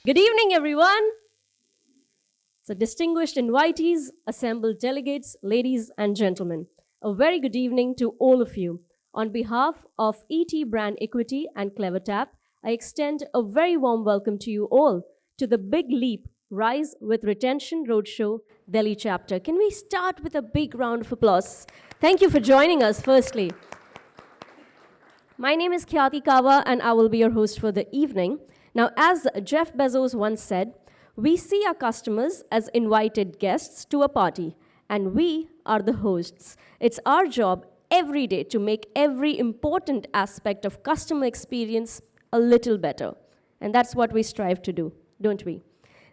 Good evening, everyone. So, distinguished invitees, assembled delegates, ladies and gentlemen, a very good evening to all of you. On behalf of ET Brand Equity and CleverTap, I extend a very warm welcome to you all to the Big Leap Rise with Retention Roadshow Delhi chapter. Can we start with a big round of applause? Thank you for joining us, firstly. My name is Khyati Kawa, and I will be your host for the evening. Now, as Jeff Bezos once said, we see our customers as invited guests to a party, and we are the hosts. It's our job every day to make every important aspect of customer experience a little better. And that's what we strive to do, don't we?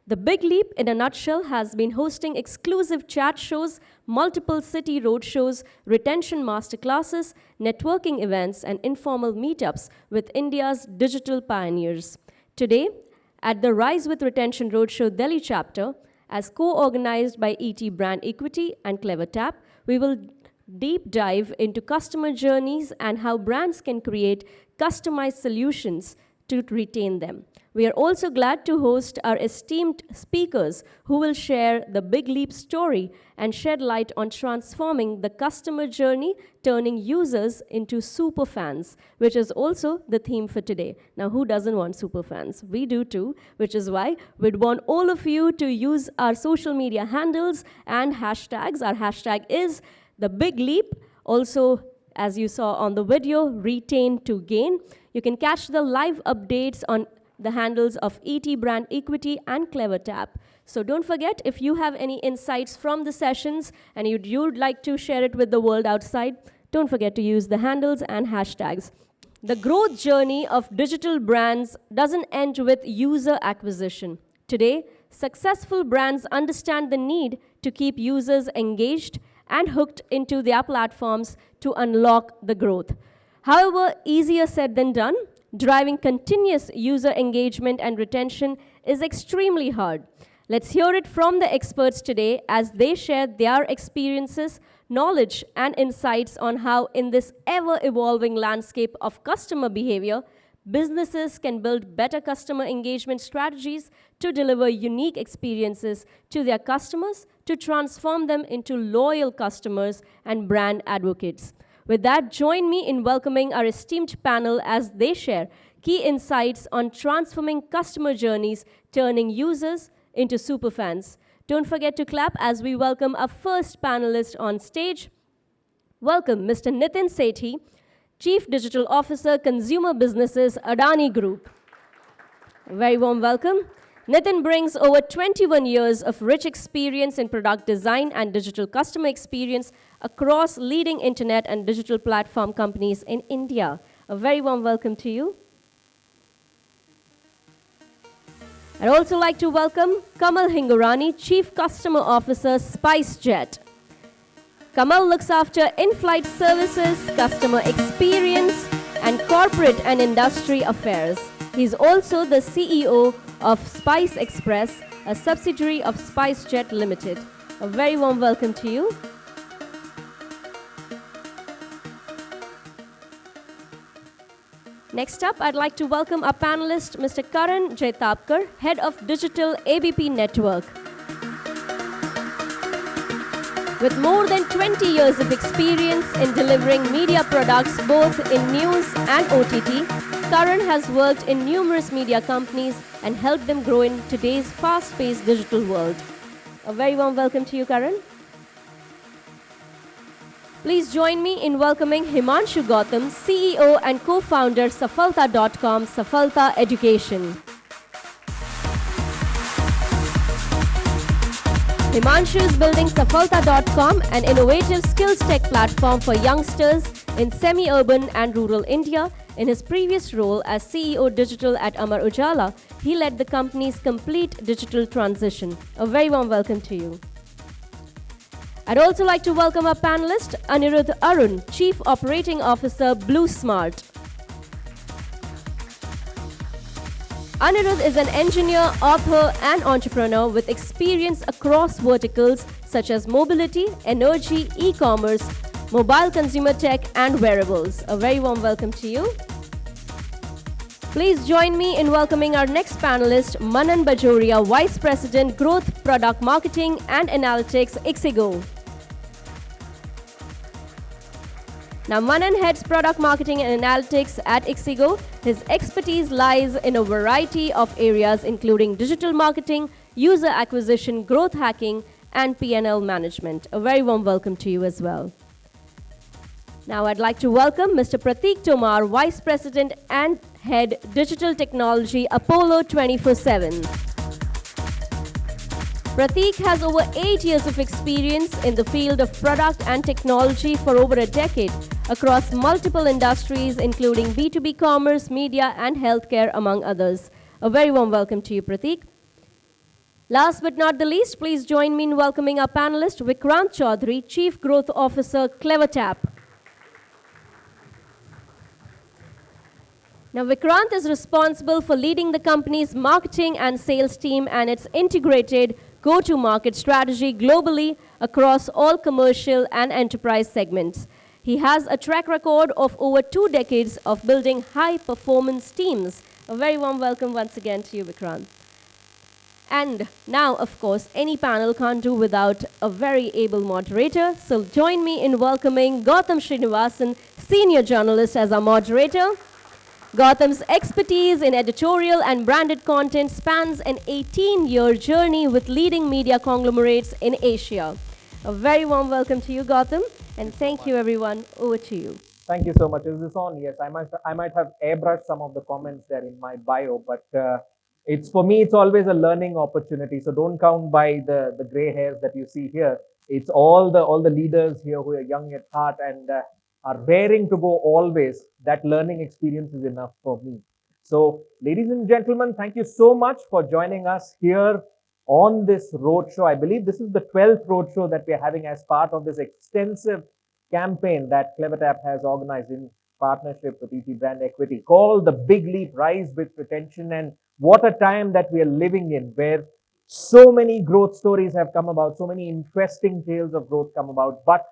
The Big Leap, in a nutshell, has been hosting exclusive chat shows, multiple city roadshows, retention masterclasses, networking events, and informal meetups with India's digital pioneers. Today, at the Rise with Retention Roadshow Delhi chapter, as co-organized by ET Brand Equity and CleverTap, we will deep dive into customer journeys and how brands can create customized solutions to retain them. We are also glad to host our esteemed speakers who will share the Big Leap story and shed light on transforming the customer journey, turning users into super fans, which is also the theme for today. Now, who doesn't want super fans? We do too, which is why we'd want all of you to use our social media handles and hashtags. Our hashtag is the Big Leap. Also, as you saw on the video, retain to gain. You can catch the live updates on the handles of ET Brand Equity and CleverTap. So don't forget, if you have any insights from the sessions and you'd like to share it with the world outside, don't forget to use the handles and hashtags. The growth journey of digital brands doesn't end with user acquisition. Today, successful brands understand the need to keep users engaged and hooked into their platforms to unlock the growth. However, easier said than done. Driving continuous user engagement and retention is extremely hard. Let's hear it from the experts today as they share their experiences, knowledge, and insights on how, in this ever-evolving landscape of customer behavior, businesses can build better customer engagement strategies to deliver unique experiences to their customers, to transform them into loyal customers and brand advocates. With that, join me in welcoming our esteemed panel as they share key insights on transforming customer journeys, turning users into superfans. Don't forget to clap as we welcome our first panelist on stage. Welcome, Mr. Nitin Sethi, Chief Digital Officer, Consumer Businesses, Adani Group. A very warm welcome. Nitin brings over 21 years of rich experience in product design and digital customer experience across leading internet and digital platform companies in India. A very warm welcome to you. I'd also like to welcome Kamal Hingorani, Chief Customer Officer, SpiceJet. Kamal looks after in-flight services, customer experience, and corporate and industry affairs. He's also the CEO of Spice Express, a subsidiary of SpiceJet Limited. A very warm welcome to you. Next up, I'd like to welcome our panelist, Mr. Karan Jaitapkar, Head of Digital ABP Network. With more than 20 years of experience in delivering media products both in news and OTT, Karan has worked in numerous media companies and helped them grow in today's fast-paced digital world. A very warm welcome to you, Karan. Please join me in welcoming Himanshu Gautam, CEO and co-founder Safalta.com, Safalta Education. Himanshu is building Safalta.com, an innovative skills tech platform for youngsters in semi-urban and rural India. In his previous role as CEO Digital at Amar Ujala, he led the company's complete digital transition. A very warm welcome to you. I'd also like to welcome our panelist, Anirudh Arun, Chief Operating Officer, Blue Smart. Anirudh is an engineer, author, and entrepreneur with experience across verticals such as mobility, energy, e-commerce, mobile consumer tech, and wearables. A very warm welcome to you. Please join me in welcoming our next panelist, Manan Bajoria, Vice President, Growth, Product Marketing and Analytics, ixigo. Now, Manan heads Product Marketing and Analytics at ixigo. His expertise lies in a variety of areas including digital marketing, user acquisition, growth hacking, and P&L management. A very warm welcome to you as well. Now, I'd like to welcome Mr. Prateek Tomar, Vice President and Head Digital Technology, Apollo 24/7. Prateek has over 8 years of experience in the field of product and technology for over a decade across multiple industries, including B2B commerce, media, and healthcare, among others. A very warm welcome to you, Prateek. Last but not the least, please join me in welcoming our panelist, Vikrant Chaudhary, Chief Growth Officer, CleverTap. Now, Vikrant is responsible for leading the company's marketing and sales team and its integrated go-to-market strategy globally across all commercial and enterprise segments. He has a track record of over 2 decades of building high-performance teams. A very warm welcome once again to you, Vikrant. And now, of course, any panel can't do without a very able moderator. So join me in welcoming Gautam Srinivasan, Senior Journalist, as our moderator. Gautam's expertise in editorial and branded content spans an 18-year journey with leading media conglomerates in Asia. A very warm welcome to you, Gautam, and thank you, everyone. Over to you. Thank you so much. Is this on? Yes, I might have airbrushed some of the comments there in my bio, but it's for me, it's always a learning opportunity. So don't count by the gray hairs that you see here. It's all the leaders here who are young at heart and are raring to go always. That learning experience is enough for me. So, ladies and gentlemen, thank you so much for joining us here on this roadshow. I believe this is the 12th roadshow that we're having as part of this extensive campaign that CleverTap has organized in partnership with ET Brand Equity, called the Big Leap, Rise with Retention. And what a time that we are living in, where so many growth stories have come about, so many interesting tales of growth come about, but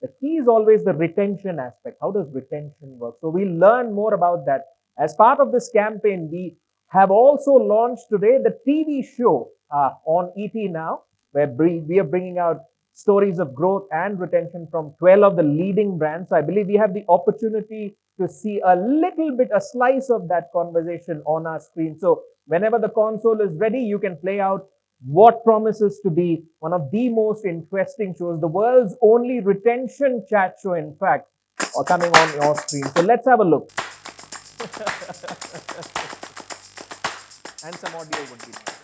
the key is always the retention aspect. How does retention work? So we'll learn more about that. As part of this campaign, we have also launched today the TV show on ET Now, where we are bringing out stories of growth and retention from 12 of the leading brands. So I believe we have the opportunity to see a little bit, a slice of that conversation on our screen. So whenever the console is ready, you can play out what promises to be one of the most interesting shows, the world's only retention chat show, in fact, or coming on your screen. So let's have a look. And some audio would be nice.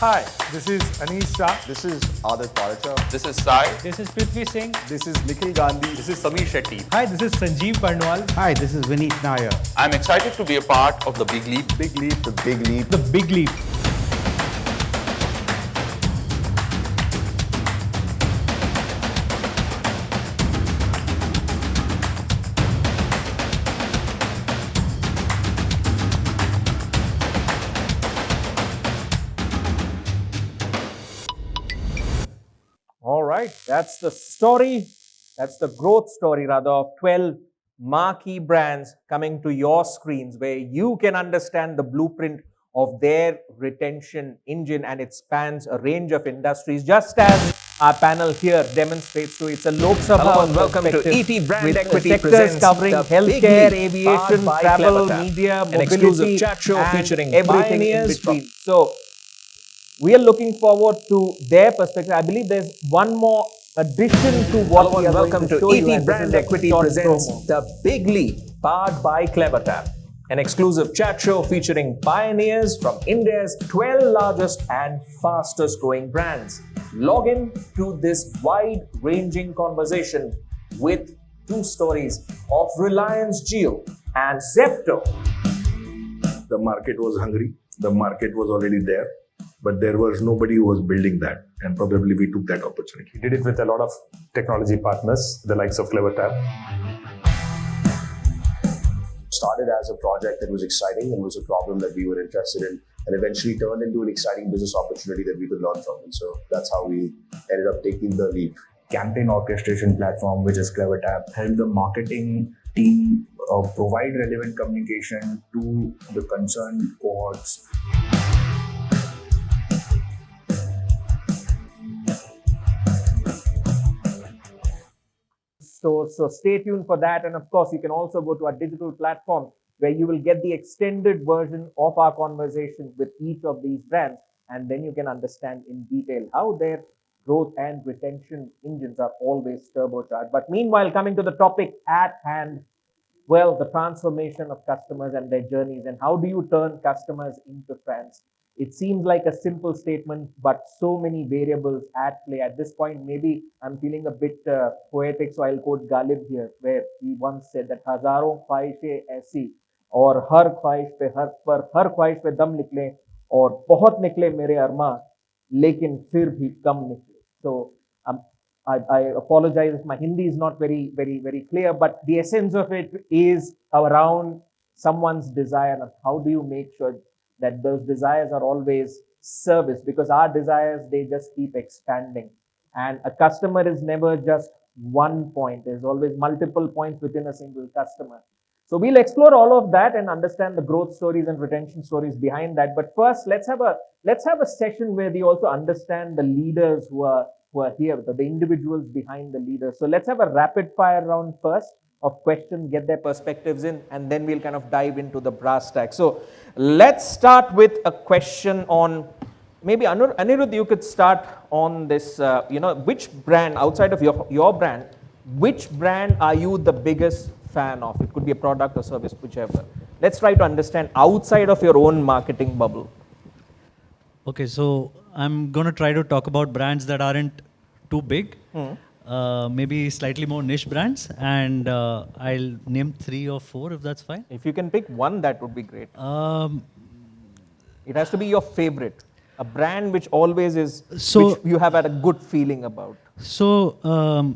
Hi, this is Anish Shah. This is Adit Paricha. This is Sai. This is Prithvi Singh. This is Nikhil Gandhi. This is Samir Shetty. Hi, this is Sanjeev Karnwal. Hi, this is Vineet Nair. I'm excited to be a part of the Big Leap. Big Leap, the Big Leap. The Big Leap. All right, that's the story. That's the growth story, rather, of 12 marquee brands coming to your screens, where you can understand the blueprint of their retention engine, and it spans a range of industries, just as our panel here demonstrates. So it's a Lok Sabha. Hello and welcome to ET Brand Equity sectors presents covering the healthcare, Big Leap, aviation, powered by travel, CleverTap. media, An mobility, exclusive chat show and featuring everything in pioneers between. So we are looking forward to their perspective. I believe there's one more addition to what Hello we and are welcome going to to show you, ET and Brand this is a Equity short presents promo. the Big Leap, powered by CleverTap. An exclusive chat show featuring pioneers from India's 12 largest and fastest growing brands. Log in to this wide-ranging conversation with 2 stories of Reliance Jio and Zepto. The market was hungry. The market was already there, but there was nobody who was building that, and probably we took that opportunity. We did it with a lot of technology partners, the likes of CleverTap. Started as a project that was exciting and was a problem that we were interested in, and eventually turned into an exciting business opportunity that we could learn from. And so that's how we ended up taking the leap. Campaign orchestration platform, which is CleverTap, helped the marketing team provide relevant communication to the concerned cohorts. So stay tuned for that. And of course, you can also go to our digital platform where you will get the extended version of our conversation with each of these brands. And then you can understand in detail how their growth and retention engines are always turbocharged. But meanwhile, coming to the topic at hand, well, the transformation of customers and their journeys, and how do you turn customers into fans? It seems like a simple statement, but so many variables at play. At this point, maybe I'm feeling a bit poetic, so I'll quote Ghalib here, where he once said that हजारों ख्वाहिशें ऐसी और हर ख्वाहिश पे हर ख्वाहिश पे दम निकले और बहुत निकले मेरे अरमां लेकिन फिर भी कम निकले. So I apologize if my Hindi is not very clear, but the essence of it is around someone's desire and how do you make sure that those desires are always serviced, because our desires, they just keep expanding. And a customer is never just one point. There's always multiple points within a single customer. So we'll explore all of that and understand the growth stories and retention stories behind that. But first, let's have a session where we also understand the leaders who are here, the individuals behind the leaders. So let's have a rapid fire round first of questions, get their perspectives in, and then we'll kind of dive into the brass tacks. So let's start with a question on, maybe Anirudh, you could start on this, which brand outside of your brand, which brand are you the biggest fan of? It could be a product or service, whichever. Let's try to understand outside of your own marketing bubble. Okay, so I'm going to try to talk about brands that aren't too big, maybe slightly more niche brands, and I'll name 3 or 4 if that's fine. If you can pick one, that would be great. It has to be your favorite, a brand which always is, which you have had a good feeling about. So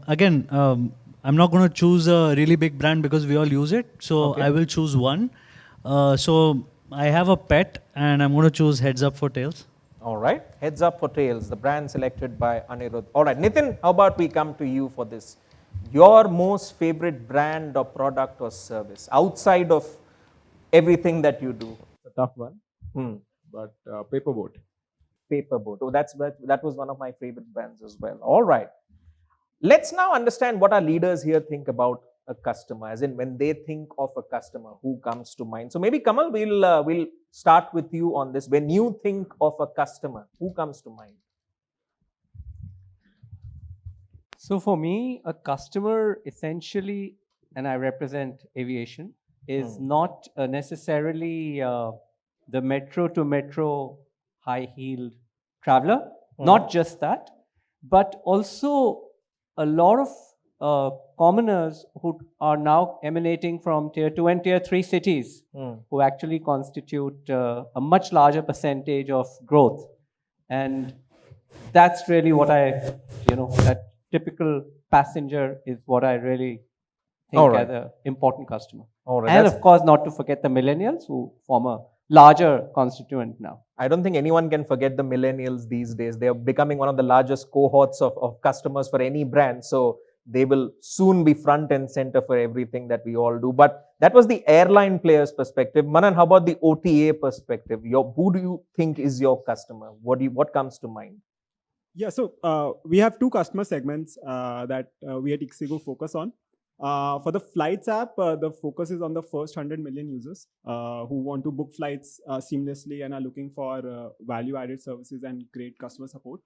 again, I'm not going to choose a really big brand because we all use it. So I will choose one. So I have a pet, and I'm going to choose Heads Up for Tails. All right, Heads Up for Tails, the brand selected by Anirudh. All right, Nitin, how about we come to you for this? Your most favorite brand or product or service outside of everything that you do? It's a tough one, but Paperboat. Paperboat. Oh, that was one of my favorite brands as well. All right. Let's now understand what our leaders here think about a customer, as in when they think of a customer, who comes to mind. So maybe Kamal, we'll start with you on this. When you think of a customer, who comes to mind? So for me, a customer essentially, and I represent aviation, is not necessarily the metro to metro high-heeled traveler, not just that, but also a lot of commoners who are now emanating from tier 2 and tier 3 cities, who actually constitute a much larger percentage of growth. And that's really what that typical passenger is what I really think as an important customer. And of course, not to forget the millennials who form a larger constituent now. I don't think anyone can forget the millennials these days. They are becoming one of the largest cohorts of customers for any brand. So they will soon be front and center for everything that we all do. But that was the airline player's perspective. Manan, how about the OTA perspective? Who do you think is your customer? What comes to mind? Yeah, so we have 2 customer segments that we at ixigo focus on. For the Flights app, the focus is on the first 100 million users who want to book flights seamlessly and are looking for value-added services and great customer support.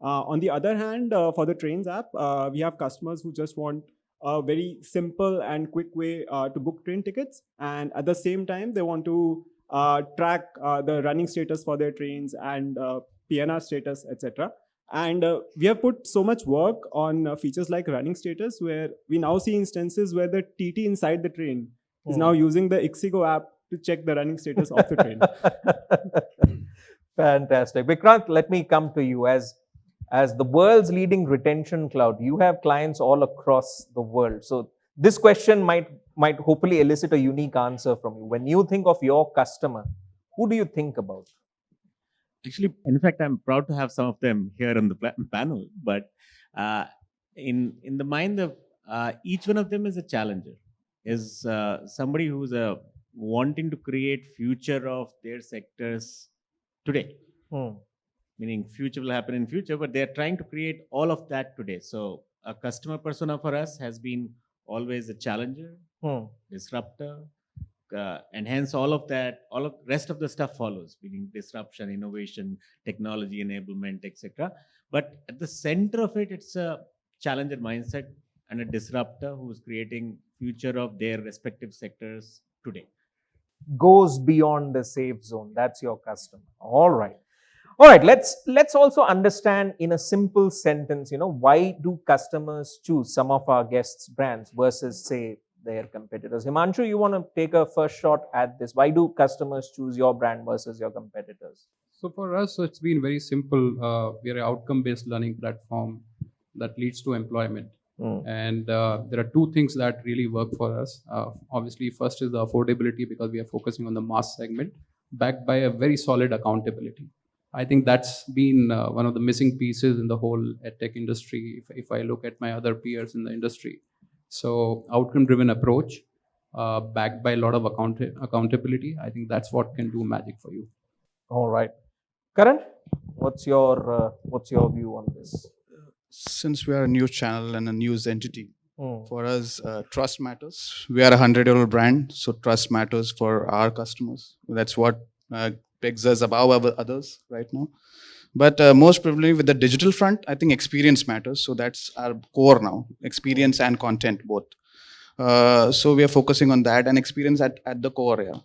On the other hand, for the Trains app, we have customers who just want a very simple and quick way to book train tickets. And at the same time, they want to track the running status for their trains and PNR status, etc. And we have put so much work on features like running status, where we now see instances where the TT inside the train is now using the ixigo app to check the running status of the train. Fantastic. Vikrant, let me come to you. As the world's leading retention cloud, you have clients all across the world. So this question might hopefully elicit a unique answer from you. When you think of your customer, who do you think about? Actually, in fact, I'm proud to have some of them here on the panel. But in the mind of each one of them is a challenger. is somebody who's wanting to create future of their sectors today. Meaning future will happen in future, but they're trying to create all of that today. So a customer persona for us has been always a challenger, disruptor, and hence all of rest of the stuff follows, meaning disruption, innovation, technology enablement, etc. But at the center of it, it's a challenger mindset and a disruptor who's creating future of their respective sectors today. Goes beyond the safe zone. That's your customer. All right. All right, let's also understand in a simple sentence, why do customers choose some of our guests' brands versus, say, their competitors? Himanshu, you want to take a first shot at this? Why do customers choose your brand versus your competitors? So for us, it's been very simple. We are an outcome-based learning platform that leads to employment. And there are two things that really work for us. Obviously, first is the affordability, because we are focusing on the mass segment, backed by a very solid accountability. I think that's been one of the missing pieces in the whole edtech industry, if I look at my other peers in the industry. So outcome-driven approach, backed by a lot of accountability, I think that's what can do magic for you. All right. Karan, what's your view on this? Since we are a news channel and a news entity, for us, trust matters. We are a 100-year-old brand, so trust matters for our customers. That's what pegs us above others right now. But most probably with the digital front, I think experience matters. So that's our core now, experience and content both. So we are focusing on that and experience at the core,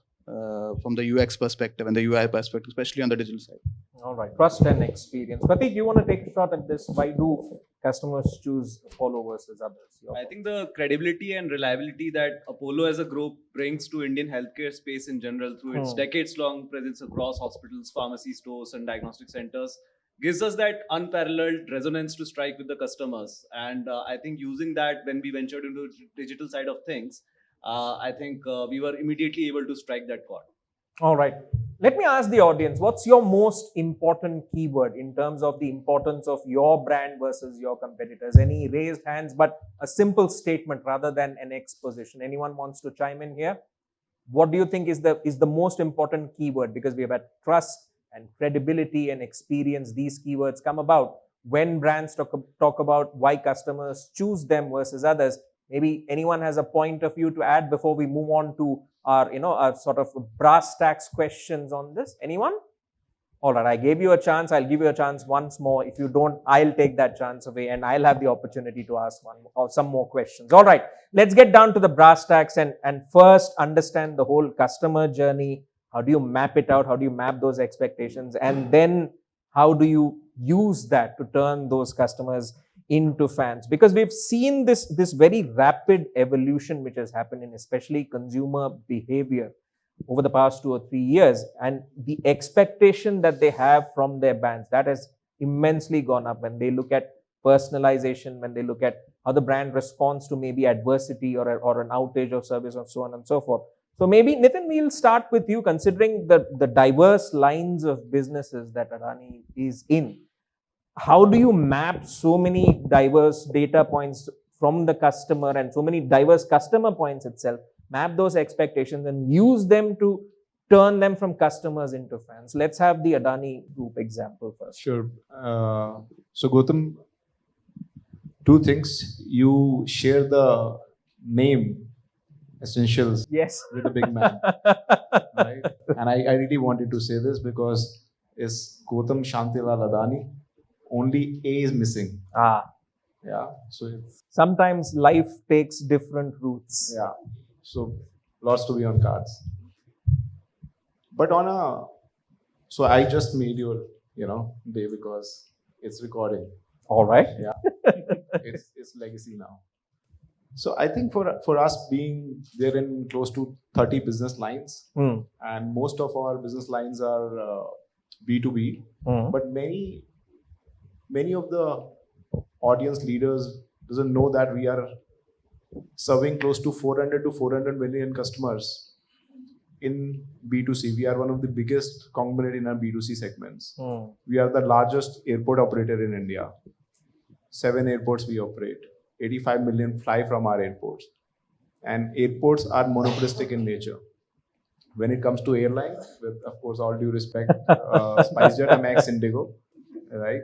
from the UX perspective and the UI perspective, especially on the digital side. All right, trust and experience. Prateek, you want to take a shot at this? Why do customers choose Apollo versus others? I think the credibility and reliability that Apollo as a group brings to Indian healthcare space in general through its decades-long presence across hospitals, pharmacy stores, and diagnostic centers gives us that unparalleled resonance to strike with the customers. And I think using that when we ventured into the digital side of things, I think we were immediately able to strike that chord. All right. Let me ask the audience, what's your most important keyword in terms of the importance of your brand versus your competitors? Any raised hands, but a simple statement rather than an exposition. Anyone wants to chime in here? What do you think is the most important keyword? Because we have had trust and credibility and experience. These keywords come about when brands talk about why customers choose them versus others. Maybe anyone has a point of view to add before we move on to our sort of brass tacks questions on this. Anyone? All right, I gave you a chance. I'll give you a chance once more. If you don't, I'll take that chance away and I'll have the opportunity to ask one or some more questions. All right, let's get down to the brass tacks and first understand the whole customer journey. How do you map it out? How do you map those expectations? And then how do you use that to turn those customers into fans? Because we've seen this very rapid evolution which has happened in especially consumer behavior over the past 2 or 3 years, and the expectation that they have from their brands, that has immensely gone up when they look at personalization, when they look at how the brand responds to maybe adversity or an outage of service or so on and so forth. So maybe Nitin, we'll start with you, considering the diverse lines of businesses that Adani is in. How do you map so many diverse data points from the customer and so many diverse customer points itself, map those expectations and use them to turn them from customers into fans? Let's have the Adani Group example first. Sure. So Gautam, two things. You share the name essentials with a big man. Right? And I really wanted to say this because it's Gautam Shantilal Adani. Only A is missing. Yeah. So it's sometimes life takes different routes. Yeah. So lots to be on cards. But so I just made your, day because it's recording. All right. Yeah. It's legacy now. So I think for us being there in close to 30 business lines, and most of our business lines are B2B, but many of the audience leaders doesn't know that we are serving close to 400 to 400 million customers in B2C. We are one of the biggest conglomerate in our B2C segments. We are the largest airport operator in India. 7 airports we operate. 85 million fly from our airports. And airports are monopolistic in nature. When it comes to airline, with of course all due respect, SpiceJet, I'm ex-Indigo, right?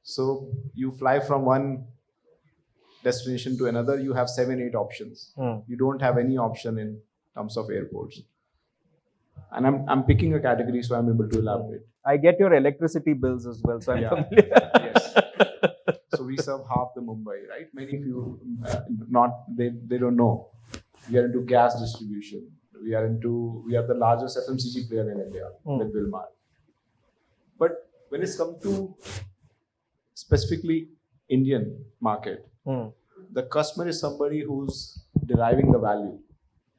So you fly from one destination to another, you have 7-8 options. You don't have any option in terms of airports. And I'm picking a category, so I'm able to elaborate. I get your electricity bills as well, so I'm Yeah. familiar. Yes. So we serve half the Mumbai, right? Many of you they don't know. We are into gas distribution. We are the largest FMCG player in India with Wilmar. But when it's come to specifically Indian market, the customer is somebody who's deriving the value.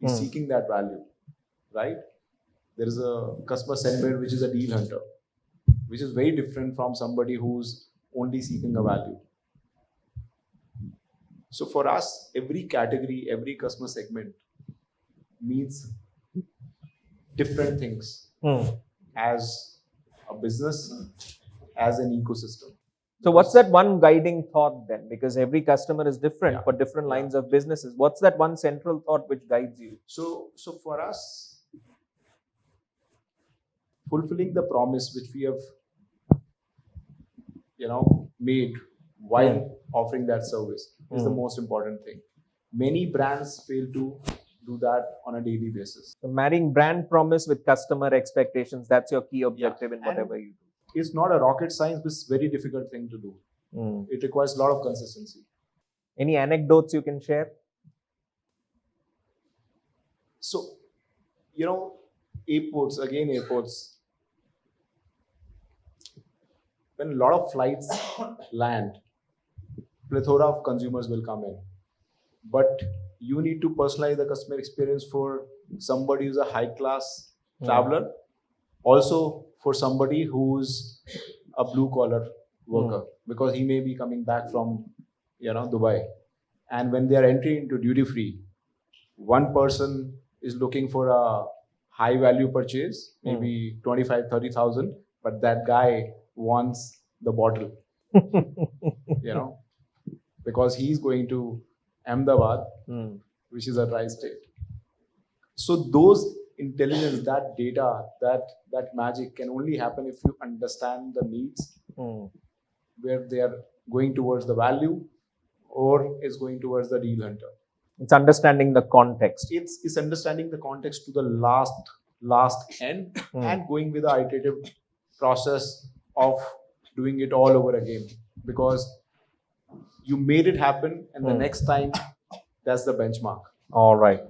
He's seeking that value, right? There is a customer segment which is a deal hunter, which is very different from somebody who's only seeking a value. So for us, every category, every customer segment means different things as a business, as an ecosystem. So what's that one guiding thought then? Because every customer is different for different lines of businesses. What's that one central thought which guides you? So for us, fulfilling the promise which we have, made while offering that service is the most important thing. Many brands fail to do that on a daily basis. So marrying brand promise with customer expectations, that's your key objective in whatever you do. It's not a rocket science, but it's a very difficult thing to do. It requires a lot of consistency. Any anecdotes you can share? So, airports. When a lot of flights land, plethora of consumers will come in. But you need to personalize the customer experience for somebody who's a high-class traveler, also for somebody who's a blue-collar worker, because he may be coming back from, Dubai. And when they are entering into duty-free, one person is looking for a high-value purchase, maybe 25, 30,000, but that guy wants the bottle, because he's going to Ahmedabad, which is a dry state. So those intelligence, that data, that magic can only happen if you understand the needs, where they are going towards the value or is going towards the deal hunter. It's understanding the context. It's understanding the context to the last end and going with the iterative process of doing it all over again, because you made it happen, and the next time, that's the benchmark. All right.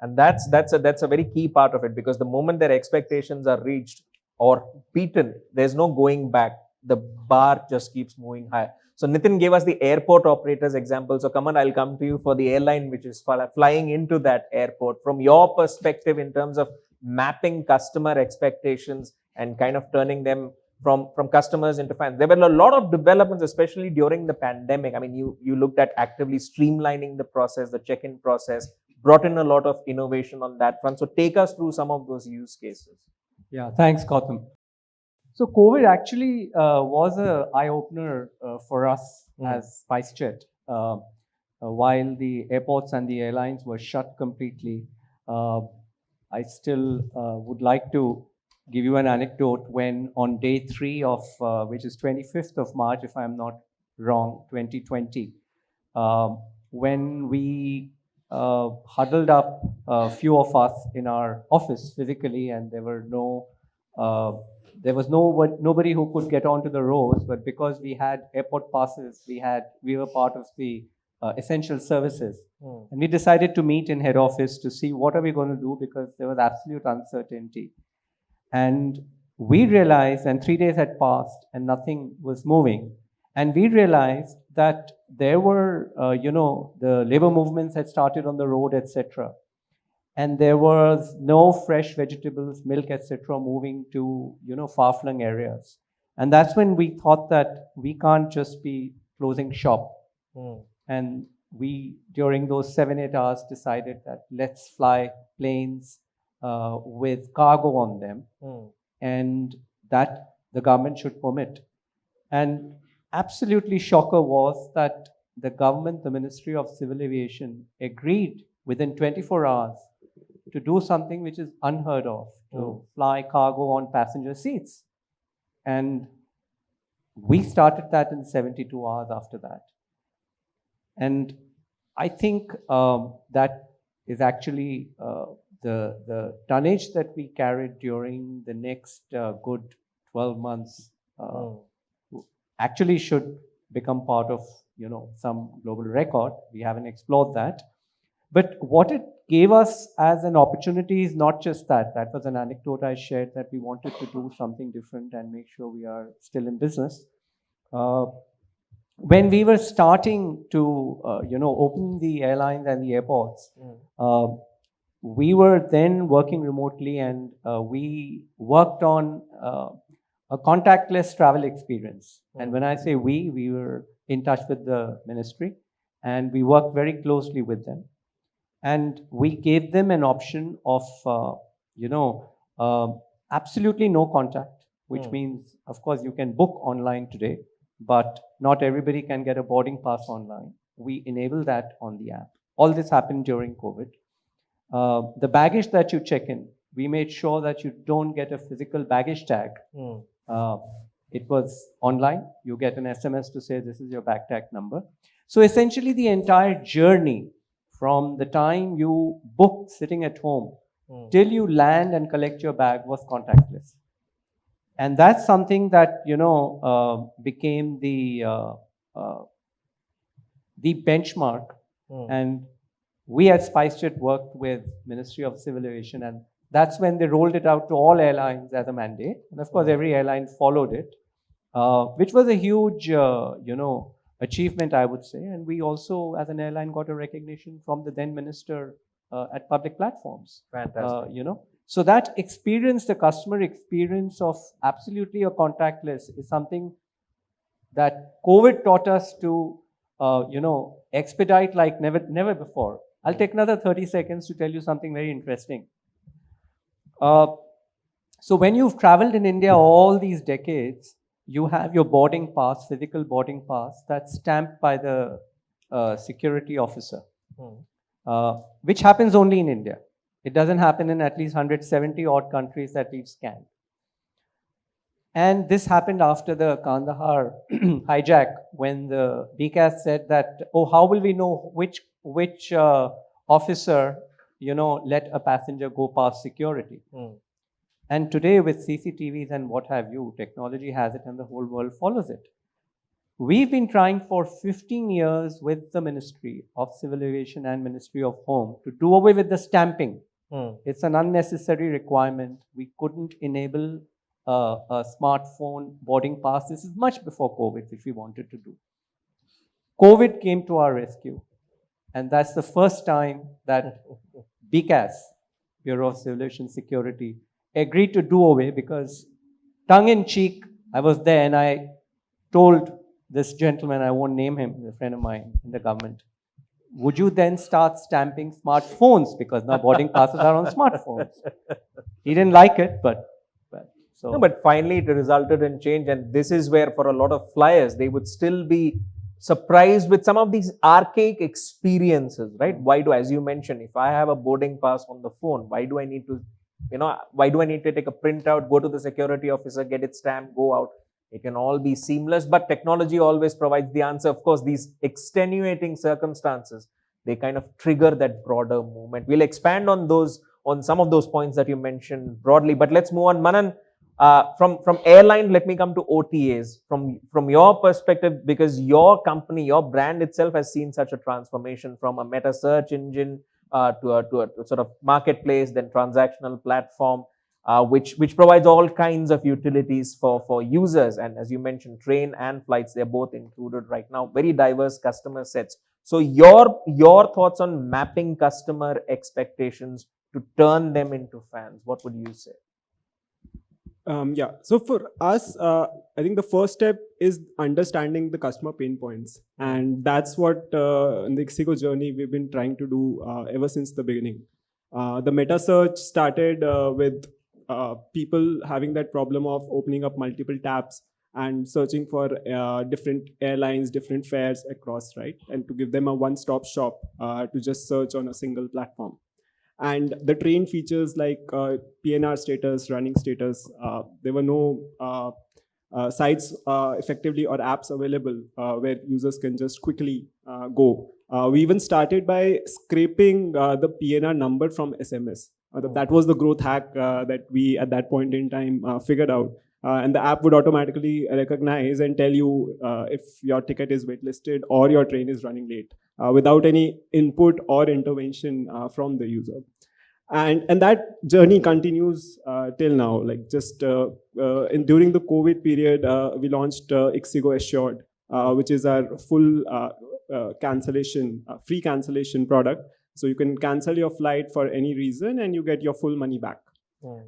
And that's a very key part of it, because the moment their expectations are reached or beaten, there's no going back. The bar just keeps moving higher. So Nitin gave us the airport operators example. So Kaman, I'll come to you for the airline which is flying into that airport. From your perspective, in terms of mapping customer expectations and kind of turning them from customers into fans. There were a lot of developments, especially during the pandemic. I mean, you looked at actively streamlining the process, the check-in process, brought in a lot of innovation on that front. So take us through some of those use cases. Yeah, thanks, Gautam. So COVID actually was an eye-opener for us as SpiceJet. While the airports and the airlines were shut completely, I still would like to give you an anecdote when on day 3 of, which is 25th of March, if I'm not wrong, 2020, when we huddled up a few of us in our office physically, and there was nobody who could get onto the roads, but because we had airport passes, we were part of the essential services. And we decided to meet in head office to see what are we going to do, because there was absolute uncertainty. And we realized, and 3 days had passed and nothing was moving. And we realized that there were, the labor movements had started on the road, etc. And there was no fresh vegetables, milk, etc. moving to, far-flung areas. And that's when we thought that we can't just be closing shop. And we, during those 7-8 hours, decided that let's fly planes with cargo on them, and that the government should permit. And absolutely shocker was that the government, the Ministry of Civil Aviation, agreed within 24 hours to do something which is unheard of, to fly cargo on passenger seats. And we started that in 72 hours after that. And I think that is actually the tonnage that we carried during the next good 12 months actually should become part of some global record. We haven't explored that. But what it gave us as an opportunity is not just that. That was an anecdote I shared, that we wanted to do something different and make sure we are still in business. When we were starting to open the airlines and the airports, we were then working remotely, and we worked on a contactless travel experience. And when I say we were in touch with the ministry, and we worked very closely with them. And we gave them an option of, absolutely no contact, which means, of course, you can book online today, but not everybody can get a boarding pass online. We enable that on the app. All this happened during COVID. The baggage that you check in, we made sure that you don't get a physical baggage tag. It was online. You get an SMS to say this is your bag tag number. So essentially the entire journey from the time you book sitting at home till you land and collect your bag was contactless. And that's something that, became the benchmark. And we at SpiceJet worked with Ministry of Civil Aviation, and that's when they rolled it out to all airlines as a mandate. And of course, every airline followed it, which was a huge, achievement, I would say. And we also, as an airline, got a recognition from the then minister at public platforms. Fantastic. So that experience, the customer experience of absolutely a contactless, is something that COVID taught us to, expedite like never before. I'll take another 30 seconds to tell you something very interesting. So when you've traveled in India all these decades, you have your boarding pass, physical boarding pass, that's stamped by the security officer, which happens only in India. It doesn't happen in at least 170 odd countries that we've scanned. And this happened after the Kandahar hijack, when the BCAS said that, how will we know which officer, let a passenger go past security? And today with CCTVs and what have you, technology has it and the whole world follows it. We've been trying for 15 years with the Ministry of Civil Aviation and Ministry of Home to do away with the stamping. It's an unnecessary requirement. We couldn't enable a smartphone boarding pass. This is much before COVID, which we wanted to do. COVID came to our rescue. And that's the first time that BCAS, Bureau of Civil Aviation Security, agreed to do away, because tongue-in-cheek, I was there and I told this gentleman, I won't name him, a friend of mine in the government, would you then start stamping smartphones? Because now boarding passes are on smartphones. He didn't like it, but so. No, but finally it resulted in change, and this is where for a lot of flyers, they would still be surprised with some of these archaic experiences, right? Why do, as you mentioned, if I have a boarding pass on the phone, why do I need to take a printout, go to the security officer, get it stamped, go out? It can all be seamless, but technology always provides the answer. Of course, these extenuating circumstances, they kind of trigger that broader movement. We'll expand on some of those points that you mentioned broadly, but let's move on. Manan, from airline, let me come to OTAs. From your perspective, because your company, your brand itself has seen such a transformation from a meta search engine to a sort of marketplace, then transactional platform, which provides all kinds of utilities for users. And as you mentioned, train and flights, they're both included right now. Very diverse customer sets. So your thoughts on mapping customer expectations to turn them into fans, what would you say? So for us, I think the first step is understanding the customer pain points. And that's what in the ixigo journey we've been trying to do ever since the beginning. The meta search started with people having that problem of opening up multiple tabs and searching for different airlines, different fares across, right? And to give them a one-stop shop to just search on a single platform. And the train features like PNR status, running status, there were no sites effectively or apps available where users can just quickly go. We even started by scraping the PNR number from SMS. That was the growth hack that we at that point in time figured out. And the app would automatically recognize and tell you if your ticket is waitlisted or your train is running late without any input or intervention from the user. And that journey continues till now. Like just during the COVID period, we launched ixigo Assured, which is our full cancellation, free cancellation product. So you can cancel your flight for any reason and you get your full money back.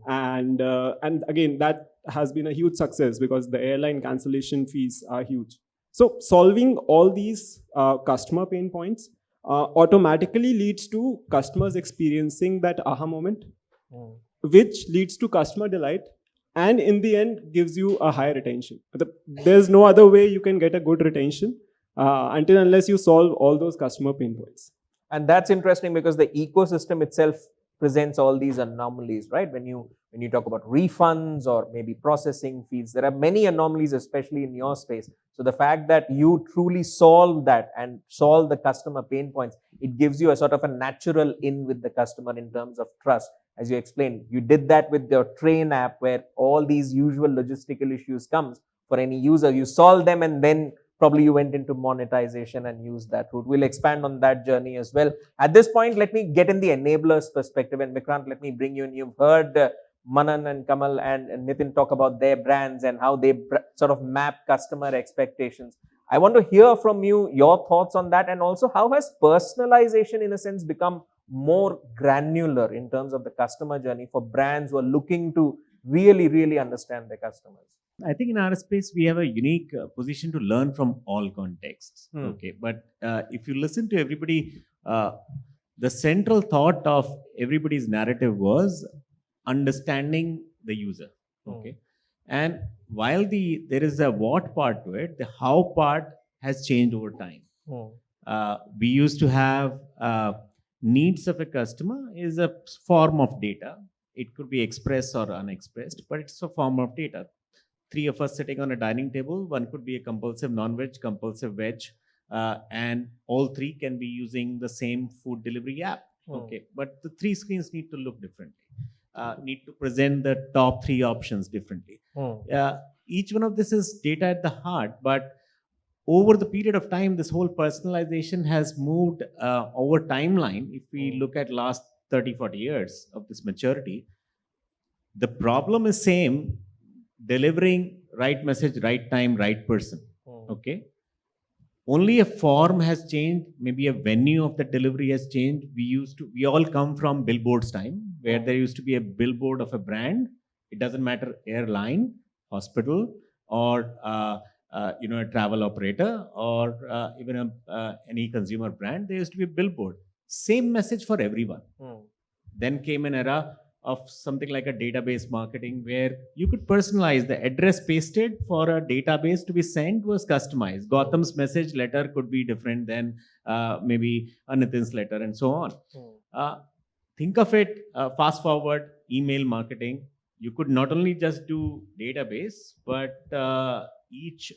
And again, that has been a huge success because the airline cancellation fees are huge. So solving all these customer pain points automatically leads to customers experiencing that aha moment, which leads to customer delight, and in the end gives you a higher retention. There's no other way you can get a good retention unless you solve all those customer pain points. And that's interesting because the ecosystem itself presents all these anomalies, right? When you talk about refunds or maybe processing fees, there are many anomalies, especially in your space. So the fact that you truly solve that and solve the customer pain points, it gives you a sort of a natural in with the customer in terms of trust. As you explained, you did that with your train app where all these usual logistical issues comes for any user. You solve them and then probably you went into monetization and used that route. We'll expand on that journey as well. At this point, let me get in the enablers perspective. And Vikrant, let me bring you in. You've heard Manan and Kamal and Nitin talk about their brands and how they sort of map customer expectations. I want to hear from you your thoughts on that, and also how has personalization in a sense become more granular in terms of the customer journey for brands who are looking to really understand their customers. I think in our space, we have a unique position to learn from all contexts. Okay, but if you listen to everybody, the central thought of everybody's narrative was understanding the user. Okay, and while there is a what part to it, the how part has changed over time. We used to have needs of a customer is a form of data. It could be expressed or unexpressed, but it's a form of data. 3 of us sitting on a dining table, one could be a compulsive non-veg, compulsive veg, and all 3 can be using the same food delivery app. Okay, but the 3 screens need to look differently, need to present the top 3 options differently. Each one of this is data at the heart, but over the period of time, this whole personalization has moved over timeline. If we look at last 30, 40 years of this maturity, the problem is same, delivering right message, right time, right person. Okay. Only a form has changed. Maybe a venue of the delivery has changed. We all come from billboards time, where there used to be a billboard of a brand. It doesn't matter, airline, hospital, or a travel operator, or even any consumer brand. There used to be a billboard. Same message for everyone. Then came an era of something like a database marketing, where you could personalize the address pasted for a database to be sent was customized. Gautam's message letter could be different than maybe Nitin's letter, and so on. Think of it, fast forward, email marketing. You could not only just do database, but each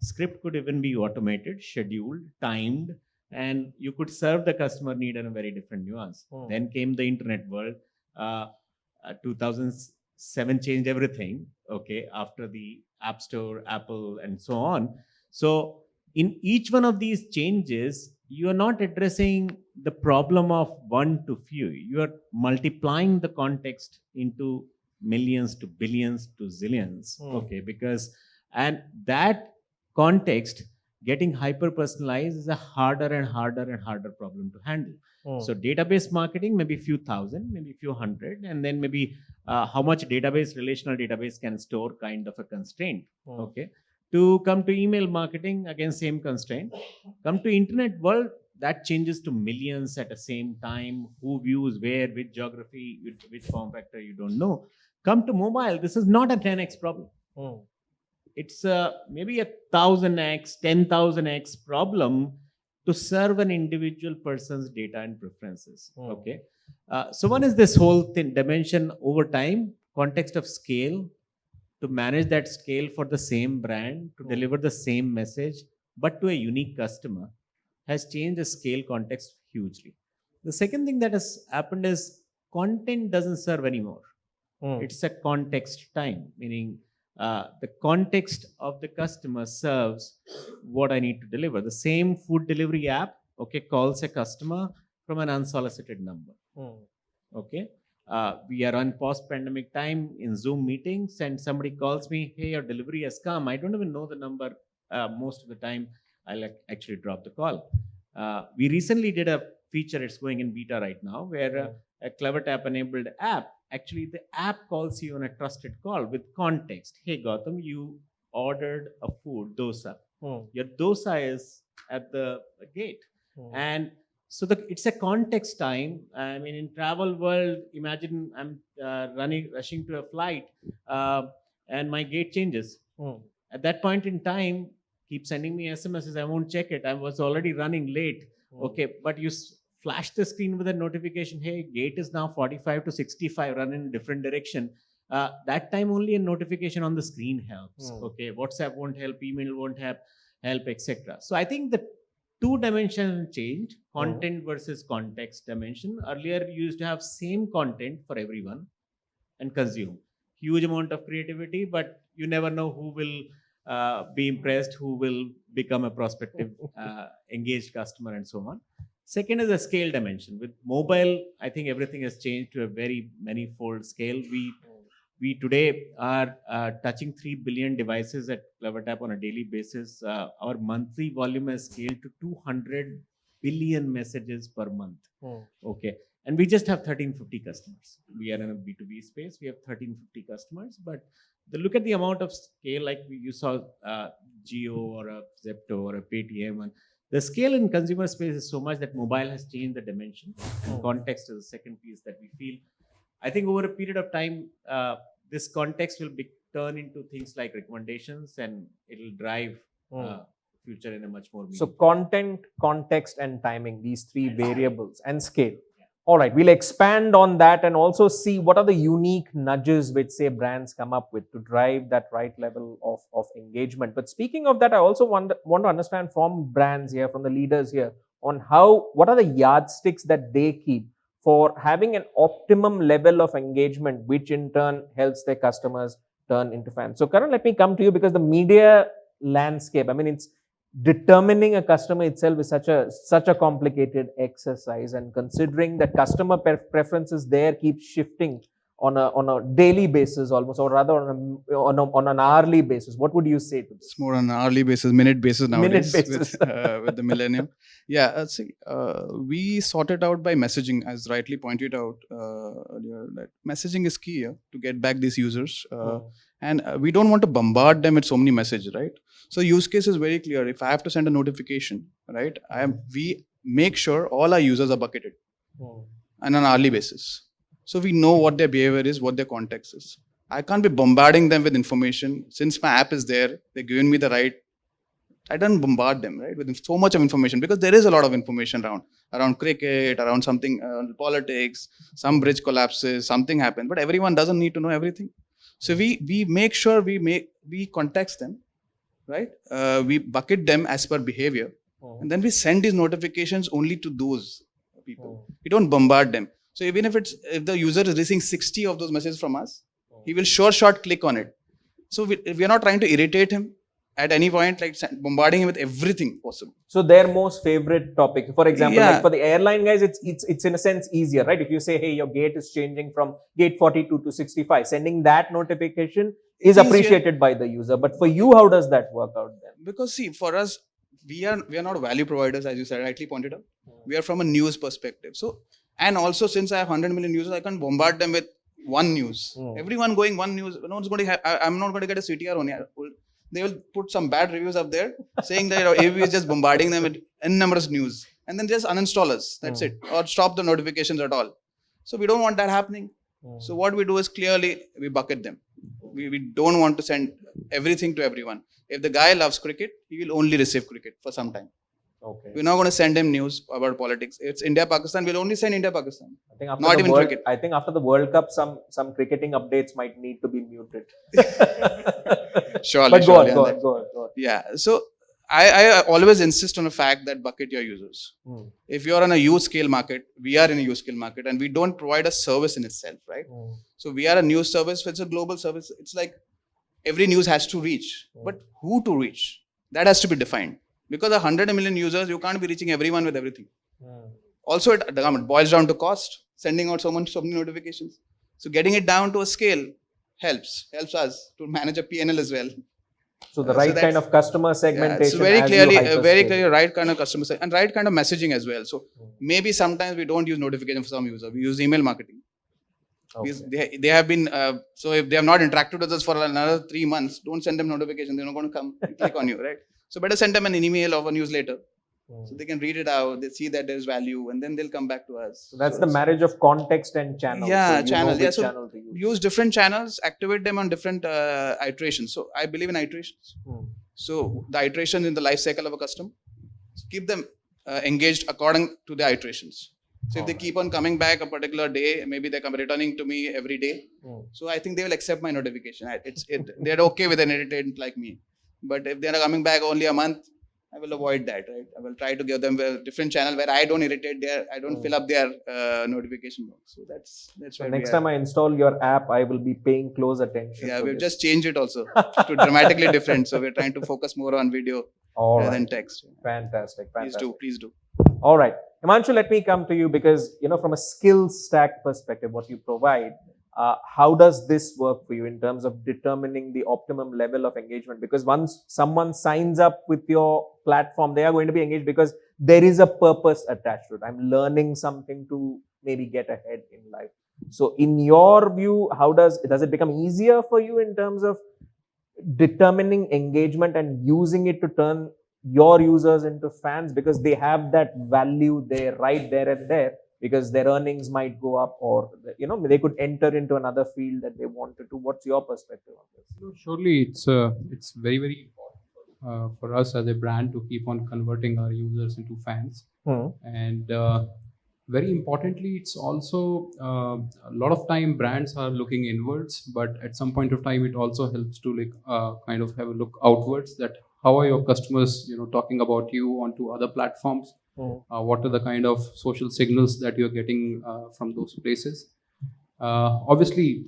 script could even be automated, scheduled, timed, and you could serve the customer need in a very different nuance. Then came the internet world. 2007 changed everything, okay, after the App Store, Apple, and so on. So in each one of these changes, you are not addressing the problem of one to few. You are multiplying the context into millions to billions to zillions, okay, and that context getting hyper personalized is a harder and harder problem to handle. So database marketing, maybe few thousand, maybe few hundred, and then maybe how much relational database can store, kind of a constraint. Okay. To come to email marketing, again, same constraint. Come to internet world, that changes to millions at the same time. Who views where, which geography, which form factor, you don't know. Come to mobile, this is not a 10x problem. it's maybe 1,000x, 10,000x problem to serve an individual person's data and preferences. Okay. So one is this whole dimension over time, context of scale, to manage that scale for the same brand, to deliver the same message, but to a unique customer, has changed the scale context hugely. The second thing that has happened is content doesn't serve anymore. It's a context time, meaning the context of the customer serves what I need to deliver. The same food delivery app, okay, calls a customer from an unsolicited number. Okay. We are on post-pandemic time in Zoom meetings, and somebody calls me, hey, your delivery has come. I don't even know the number. Most of the time, I'll actually drop the call. We recently did a feature, it's going in beta right now, where a CleverTap enabled app, actually the app calls you on a trusted call with context. Hey, Gautam, you ordered a food, dosa. Your dosa is at the gate. And so it's a context time. I mean, in travel world, imagine I'm rushing to a flight and my gate changes. At that point in time, keep sending me SMSs. I won't check it. I was already running late. Okay, but you flash the screen with a notification. Hey, gate is now 45 to 65, run in a different direction. That time only a notification on the screen helps. Okay, WhatsApp won't help, email won't help, etc. So I think the two-dimensional change, content versus context dimension. Earlier, you used to have same content for everyone and consume. Huge amount of creativity, but you never know who will be impressed, who will become a prospective engaged customer, and so on. Second is the scale dimension. With mobile, I think everything has changed to a very many-fold scale. We today are touching 3 billion devices at CleverTap on a daily basis. Our monthly volume has scaled to 200 billion messages per month. Okay. And we just have 1,350 customers. We are in a B2B space. We have 1,350 customers. But look at the amount of scale, like you saw Jio or a Zepto or a Paytm. And the scale in consumer space is so much that mobile has changed the dimension. And context is the second piece that we feel. I think over a period of time, this context will turn into things like recommendations, and it will drive future in a much more meaningful. So content, context, and timing, these three variables, and scale. All right, we'll expand on that and also see what are the unique nudges which, say, brands come up with to drive that right level of engagement. But speaking of that, I also want to understand from brands here, from the leaders here, on what are the yardsticks that they keep for having an optimum level of engagement, which in turn helps their customers turn into fans. So Karan, let me come to you, because the media landscape, I mean, it's determining a customer itself is such a complicated exercise, and considering that customer preferences there keep shifting on a daily basis almost, or rather on an hourly basis. What would you say to this? It's more on an hourly basis, minute basis nowadays. Minute basis. With the millennium. Yeah, we sort it out by messaging, as rightly pointed out earlier, that messaging is key to get back these users. And we don't want to bombard them with so many messages, right? So use case is very clear. If I have to send a notification, right, we make sure all our users are bucketed on an hourly basis. So we know what their behavior is, what their context is. I can't be bombarding them with information. Since my app is there, they're giving me the right. I don't bombard them, right, with so much of information, because there is a lot of information around cricket, around something, politics, some bridge collapses, something happened, but everyone doesn't need to know everything. So we make sure we context them, right? We bucket them as per behavior, and then we send these notifications only to those people. We don't bombard them. So even if the user is receiving 60 of those messages from us, he will short click on it. So we are not trying to irritate him at any point, like bombarding him with everything possible. So their most favorite topic, for example, like for the airline guys, it's in a sense easier, right? If you say, hey, your gate is changing from gate 42 to 65, sending that notification is appreciated by the user. But for you, how does that work out then? Because see, for us, we are not value providers, as you said, rightly pointed out. We are from a news perspective. So, and also since I have 100 million users, I can't bombard them with one news. Everyone going one news. No one's going to I'm not going to get a CTR on here. They will put some bad reviews up there saying that AV is just bombarding them with numerous news, and then just uninstall us. That's it, or stop the notifications at all. So we don't want that happening. So what we do is clearly we bucket them. We don't want to send everything to everyone. If the guy loves cricket, he will only receive cricket for some time. Okay. We're not going to send him news about politics. It's India Pakistan. We'll only send India Pakistan. I think after not the even World, cricket. I think after the World Cup, some cricketing updates might need to be muted. Surely, But go surely on. Yeah. So I always insist on the fact that bucket your users. If you're on a huge scale market, we are in a huge scale market, and we don't provide a service in itself, right? So we are a news service. It's a global service. It's like every news has to reach, but who to reach? That has to be defined. Because 100 million users, you can't be reaching everyone with everything. Also, it boils down to cost, sending out so many notifications. So getting it down to a scale helps us to manage a PNL as well. So the right kind of customer segmentation. Yeah, so very clearly, right kind of customer and right kind of messaging as well. So maybe sometimes we don't use notification for some user. We use email marketing. Okay. They have been, so if they have not interacted with us for another 3 months, don't send them notification. They're not going to come click on you, right? So better send them an email or a newsletter. So they can read it out, they see that there's value, and then they'll come back to us. So that's the marriage of context and channel. Yeah, so channel. Yeah, so channel to use different channels, activate them on different iterations. So I believe in iterations. So the iteration in the life cycle of a customer, so keep them engaged according to the iterations. So if they keep on coming back a particular day, maybe they come returning to me every day. So I think they will accept my notification. They're okay with an irritant like me. But if they are coming back only a month, I will avoid that, right? I will try to give them a different channel where I don't irritate I don't fill up their notification box. So that's where next time I install your app, I will be paying close attention. Yeah, we've just changed it also to dramatically different. So we're trying to focus more on video rather than text. Fantastic. Please do. All right. Himanshu, let me come to you because, from a skill stack perspective, what you provide, how does this work for you in terms of determining the optimum level of engagement? Because once someone signs up with your platform, they are going to be engaged because there is a purpose attached to it. I'm learning something to maybe get ahead in life. So in your view, how does it become easier for you in terms of determining engagement and using it to turn your users into fans because they have that value there, right there and there? Because their earnings might go up or, they could enter into another field that they wanted to. What's your perspective on this? Surely it's very, very important for us as a brand to keep on converting our users into fans. And very importantly, it's also a lot of time brands are looking inwards, but at some point of time, it also helps to kind of have a look outwards that how are your customers, talking about you onto other platforms? What are the kind of social signals that you're getting from those places? Obviously,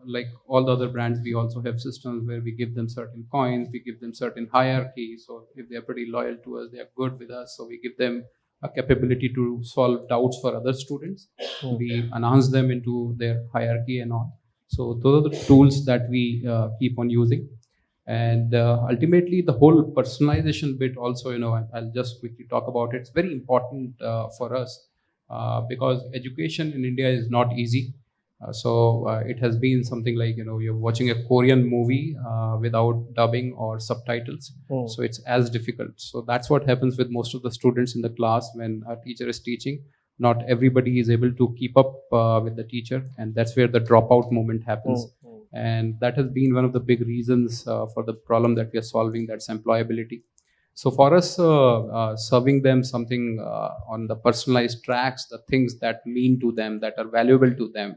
like all the other brands, we also have systems where we give them certain coins, we give them certain hierarchy. So if they're pretty loyal to us, they're good with us. So we give them a capability to solve doubts for other students. We enhance them into their hierarchy and all. So those are the tools that we keep on using. And ultimately, the whole personalization bit also, I'll just quickly talk about it. It's very important for us because education in India is not easy. So it has been something like, you're watching a Korean movie without dubbing or subtitles. So it's as difficult. So that's what happens with most of the students in the class when a teacher is teaching. Not everybody is able to keep up with the teacher. And that's where the dropout moment happens. And that has been one of the big reasons for the problem that we are solving, that's employability. So for us, serving them something on the personalized tracks, the things that mean to them, that are valuable to them,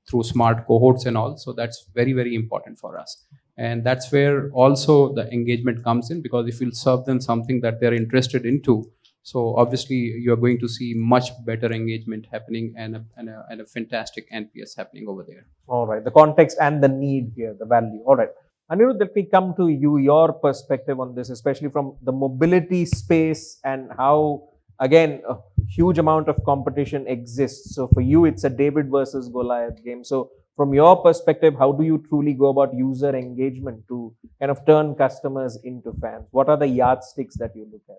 through smart cohorts and all. So that's very, very important for us. And that's where also the engagement comes in, because if you serve them something that they're interested into, so obviously you're going to see much better engagement happening and a fantastic NPS happening over there. All right, the context and the need here, the value. All right. Anirudh, let me come to you, your perspective on this, especially from the mobility space and how, again, a huge amount of competition exists. So for you, it's a David versus Goliath game. So from your perspective, how do you truly go about user engagement to kind of turn customers into fans? What are the yardsticks that you look at?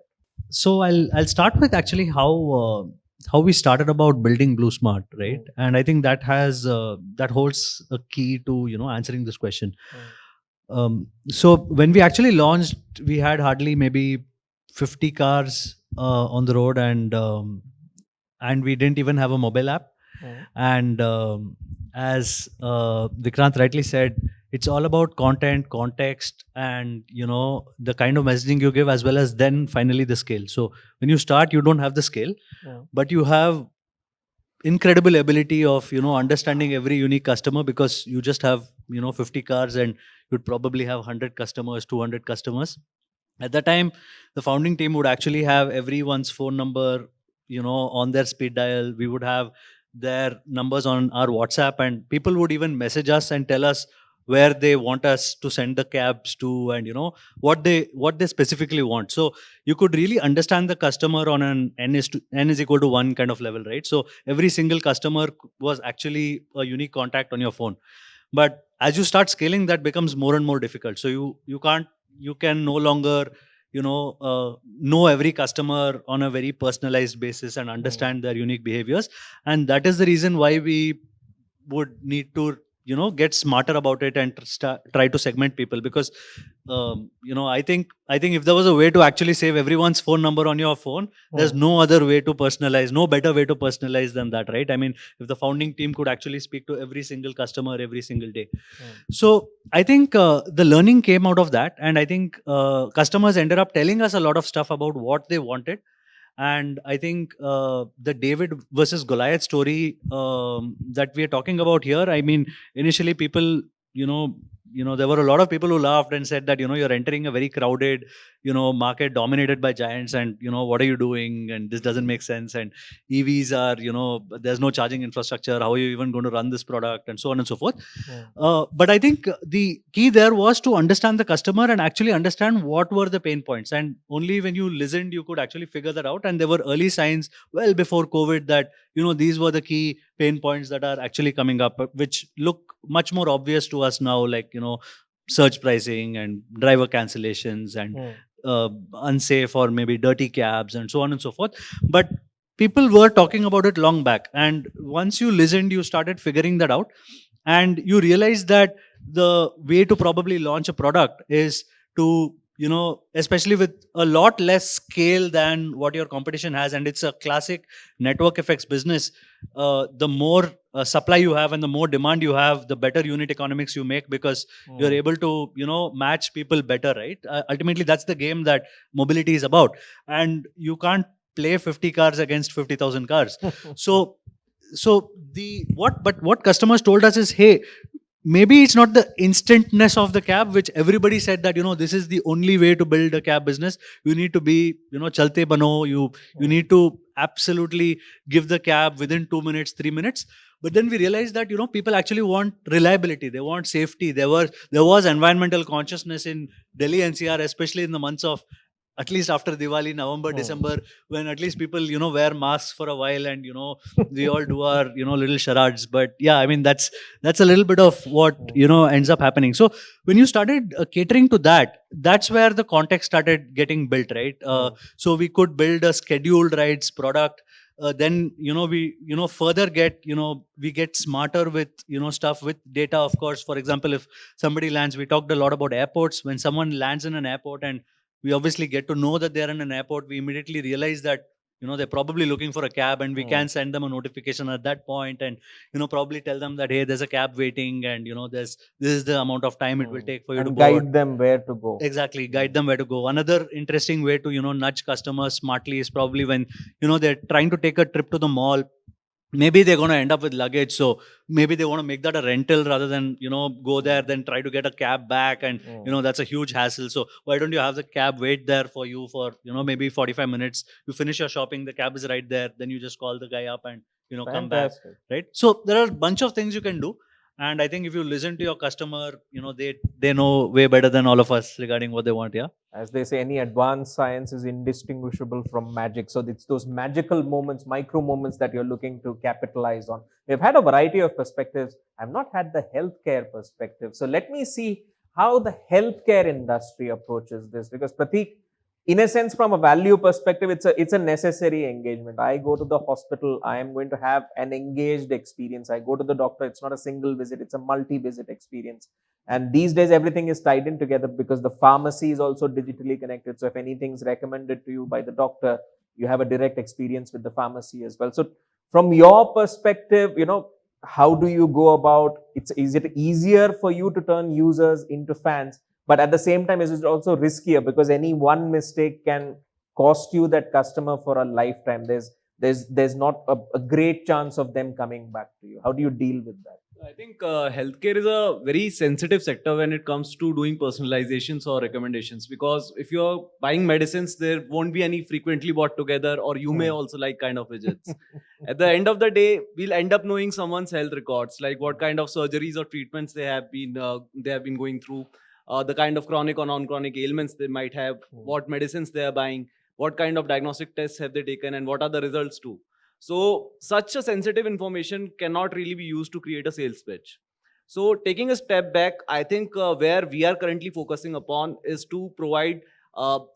So I'll start with actually how we started about building Blue Smart, right? And I think that has that holds a key to answering this question. So when we actually launched, we had hardly maybe 50 cars on the road, and we didn't even have a mobile app. And as Vikrant rightly said, it's all about content, context, and the kind of messaging you give, as well as then finally the scale. So when you start, you don't have the scale, but you have incredible ability of understanding every unique customer, because you just have 50 cars, and you'd probably have 100 customers, 200 customers. At that time, the founding team would actually have everyone's phone number on their speed dial. We would have their numbers on our WhatsApp, and people would even message us and tell us where they want us to send the cabs to, and what they specifically want. So you could really understand the customer on an n is equal to 1 kind of level, right? So every single customer was actually a unique contact on your phone. But as you start scaling, that becomes more and more difficult. So you can no longer know every customer on a very personalized basis and understand their unique behaviors. And that is the reason why we would need to get smarter about it and try to segment people. Because I think if there was a way to actually save everyone's phone number on your phone, there's no other way to personalize, no better way to personalize than that, right? I mean, if the founding team could actually speak to every single customer every single day. So I think the learning came out of that, and I think customers ended up telling us a lot of stuff about what they wanted. And I think the David versus Goliath story that we are talking about here, I mean, initially people, there were a lot of people who laughed and said that, you're entering a very crowded, market dominated by giants, and, what are you doing? And this doesn't make sense. And EVs are, there's no charging infrastructure. How are you even going to run this product? And so on and so forth. But I think the key there was to understand the customer and actually understand what were the pain points. And only when you listened, you could actually figure that out. And there were early signs well before COVID that, these were the key pain points that are actually coming up, which look much more obvious to us now, like, surge pricing and driver cancellations and unsafe or maybe dirty cabs and so on and so forth. But people were talking about it long back. And once you listened, you started figuring that out. And you realize that the way to probably launch a product is to, especially with a lot less scale than what your competition has, and it's a classic network effects business. The more supply you have and the more demand you have, the better unit economics you make, because you're able to, match people better, right? Ultimately, that's the game that mobility is about. And you can't play 50 cars against 50,000 cars. So what customers told us is, hey, maybe it's not the instantness of the cab, which everybody said that, this is the only way to build a cab business. You need to be, chalte bano. You need to absolutely give the cab within 2 minutes, 3 minutes. But then we realized that, people actually want reliability. They want safety. There was environmental consciousness in Delhi NCR, especially in the months of, at least after Diwali, November, December, when at least people, wear masks for a while, and, we all do our, little charades. But yeah, I mean, that's a little bit of what, ends up happening. So when you started catering to that, that's where the context started getting built, right? So we could build a scheduled rides product. Then, we, further get, we get smarter with, stuff with data, of course. For example, if somebody lands, we talked a lot about airports. When someone lands in an airport and we obviously get to know that they're in an airport, we immediately realize that, they're probably looking for a cab, and we can send them a notification at that point, and, probably tell them that, hey, there's a cab waiting, and, this is the amount of time it will take for you to board. Guide them where to go. Exactly, guide them where to go. Another interesting way to, nudge customers smartly is probably when, they're trying to take a trip to the mall. Maybe they're going to end up with luggage, so maybe they want to make that a rental rather than, go there, then try to get a cab back, and that's a huge hassle. So why don't you have the cab wait there for you for, maybe 45 minutes? You finish your shopping, the cab is right there, then you just call the guy up and, come back, right? So there are a bunch of things you can do. And I think if you listen to your customer, they know way better than all of us regarding what they want. Yeah. As they say, any advanced science is indistinguishable from magic. So it's those magical moments, micro moments that you're looking to capitalize on. We've had a variety of perspectives. I've not had the healthcare perspective. So let me see how the healthcare industry approaches this, because Prateek, in a sense, from a value perspective, it's a necessary engagement. I go to the hospital, I am going to have an engaged experience. I go to the doctor, it's not a single visit, it's a multi-visit experience. And these days, everything is tied in together because the pharmacy is also digitally connected. So if anything's recommended to you by the doctor, you have a direct experience with the pharmacy as well. So from your perspective, how do you go about is it easier for you to turn users into fans, but at the same time is it also riskier because any one mistake can cost you that customer for a lifetime? There's not a great chance of them coming back to you. How do you deal with that? I think healthcare is a very sensitive sector when it comes to doing personalizations or recommendations, because if you're buying medicines, there won't be any frequently bought together, or you may also like kind of widgets. At the end of the day, we'll end up knowing someone's health records, like what kind of surgeries or treatments they have been going through, the kind of chronic or non-chronic ailments they might have, what medicines they are buying, what kind of diagnostic tests have they taken, and what are the results too. So such a sensitive information cannot really be used to create a sales pitch. So taking a step back, I think where we are currently focusing upon is to provide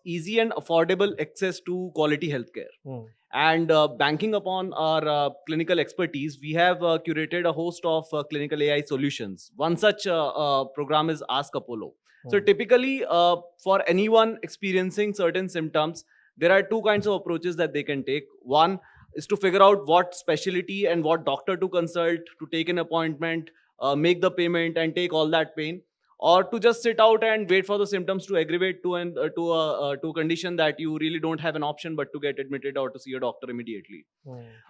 easy and affordable access to quality healthcare. And banking upon our clinical expertise, we have curated a host of clinical AI solutions. One such program is Ask Apollo. So typically, for anyone experiencing certain symptoms, there are two kinds of approaches that they can take. One is to figure out what specialty and what doctor to consult, to take an appointment, make the payment, and take all that pain, or to just sit out and wait for the symptoms to aggravate to a condition that you really don't have an option but to get admitted or to see a doctor immediately.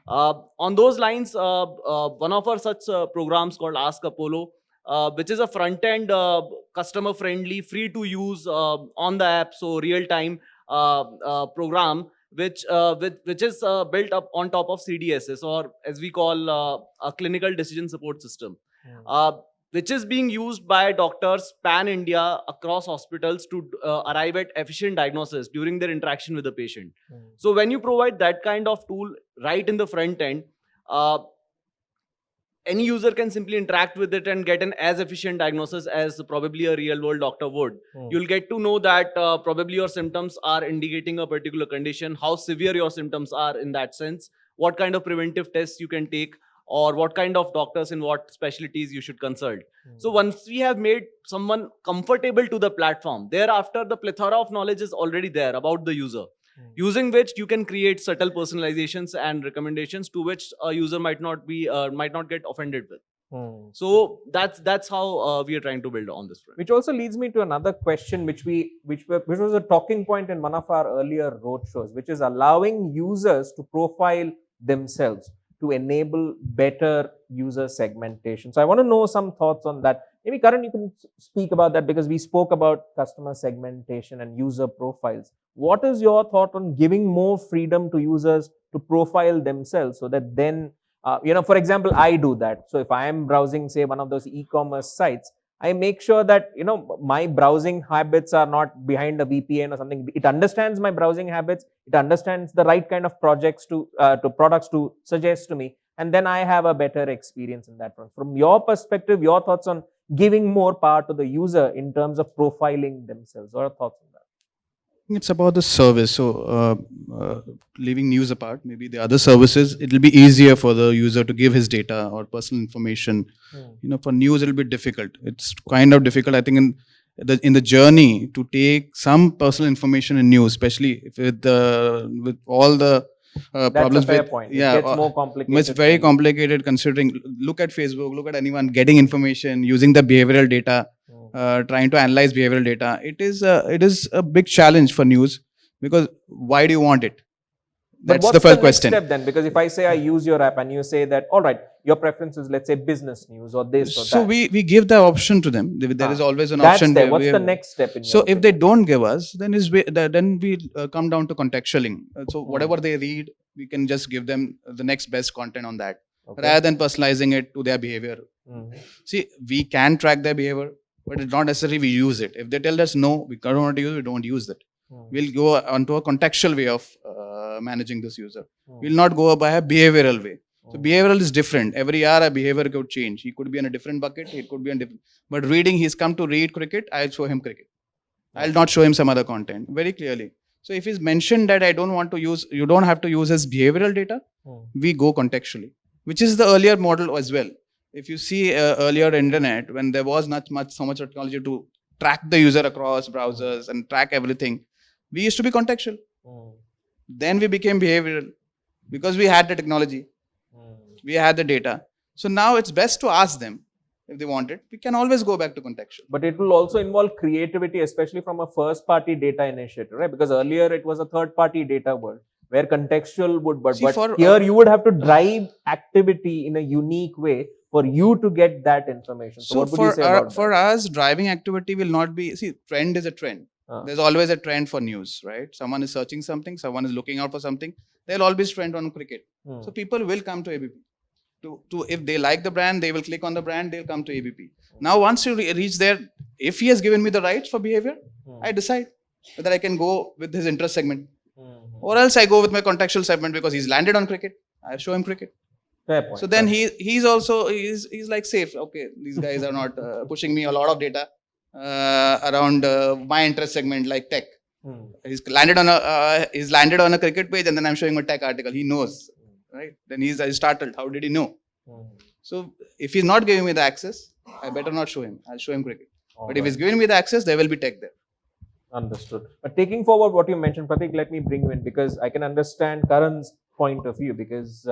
On those lines, one of our such programs called Ask Apollo, which is a front-end, customer-friendly, free-to-use on the app, so real-time program, which is built up on top of CDSS, or as we call a clinical decision support system, which is being used by doctors pan-India across hospitals to arrive at efficient diagnosis during their interaction with the patient. So when you provide that kind of tool right in the front end, any user can simply interact with it and get an as efficient diagnosis as probably a real world doctor would. You'll get to know that probably your symptoms are indicating a particular condition, how severe your symptoms are in that sense, what kind of preventive tests you can take, or what kind of doctors in what specialties you should consult. So once we have made someone comfortable to the platform, thereafter the plethora of knowledge is already there about the user, using which you can create subtle personalizations and recommendations to which a user might not get offended with. So that's how we are trying to build on this front. Which also leads me to another question, which was a talking point in one of our earlier roadshows, which is allowing users to profile themselves to enable better user segmentation. So I want to know some thoughts on that. Maybe Karan, you can speak about that, because we spoke about customer segmentation and user profiles. What is your thought on giving more freedom to users to profile themselves, so that then, for example, I do that. So if I am browsing, say, one of those e-commerce sites, I make sure that, my browsing habits are not behind a VPN or something. It understands my browsing habits. It understands the right kind of products to suggest to me. And then I have a better experience in that front. From your perspective, your thoughts on giving more power to the user in terms of profiling themselves. What are your thoughts on that? It's about the service. So leaving news apart, maybe the other services, it will be easier for the user to give his data or personal information. For news, it will be difficult. It's kind of difficult, I think, in the journey to take some personal information in news, especially with all the problems. That's a fair point. It gets more complicated. It's very complicated, considering, look at Facebook, look at anyone getting information using the behavioral data. Trying to analyze behavioral data, it is a big challenge for news, because why do you want it? That's the first question. Step then, because if I say I use your app and you say that, all right, your preference is, let's say, business news or this or that. So we give the option to them. There is always an option. What's the next step? So if they don't give us, then we come down to contextualing. So whatever they read, we can just give them the next best content on that, rather than personalizing it to their behavior. See, we can track their behavior, but it's not necessarily we use it. If they tell us no, we don't want to use it, we don't use it. We'll go onto a contextual way of managing this user. We'll not go by a behavioral way. So behavioral is different. Every year a behavior could change. He could be in a different bucket. He could be in different. But reading, he's come to read cricket. I'll show him cricket. I'll not show him some other content very clearly. So if he's mentioned that I don't want to use, you don't have to use his behavioral data. We go contextually, which is the earlier model as well. If you see earlier internet, when there was not so much technology to track the user across browsers and track everything, we used to be contextual. Then we became behavioral, because we had the technology, we had the data. So now it's best to ask them if they want it. We can always go back to contextual. But it will also involve creativity, especially from a first-party data initiator, right? Because earlier it was a third-party data world where contextual would, but here you would have to drive activity in a unique way for you to get that information. So what would you say about for us, driving activity will not be, see, trend is a trend. There's always a trend for news, right? Someone is searching something, someone is looking out for something. There'll always trend on cricket. So people will come to ABP. If they like the brand, they will click on the brand, they'll come to ABP. Now, once you reach there, if he has given me the rights for behavior, I decide whether I can go with his interest segment. Or else I go with my contextual segment because he's landed on cricket. I show him cricket. Fair point. So then he's also like safe. Okay, these guys are not pushing me a lot of data around my interest segment like tech. He's landed on a cricket page, and then I'm showing a tech article. He knows, right? Then he's startled. How did he know? So if he's not giving me the access, I better not show him. I'll show him cricket. But if he's giving me the access, there will be tech there. Understood. But taking forward what you mentioned, Pratik, let me bring you in because I can understand Karan's point of view because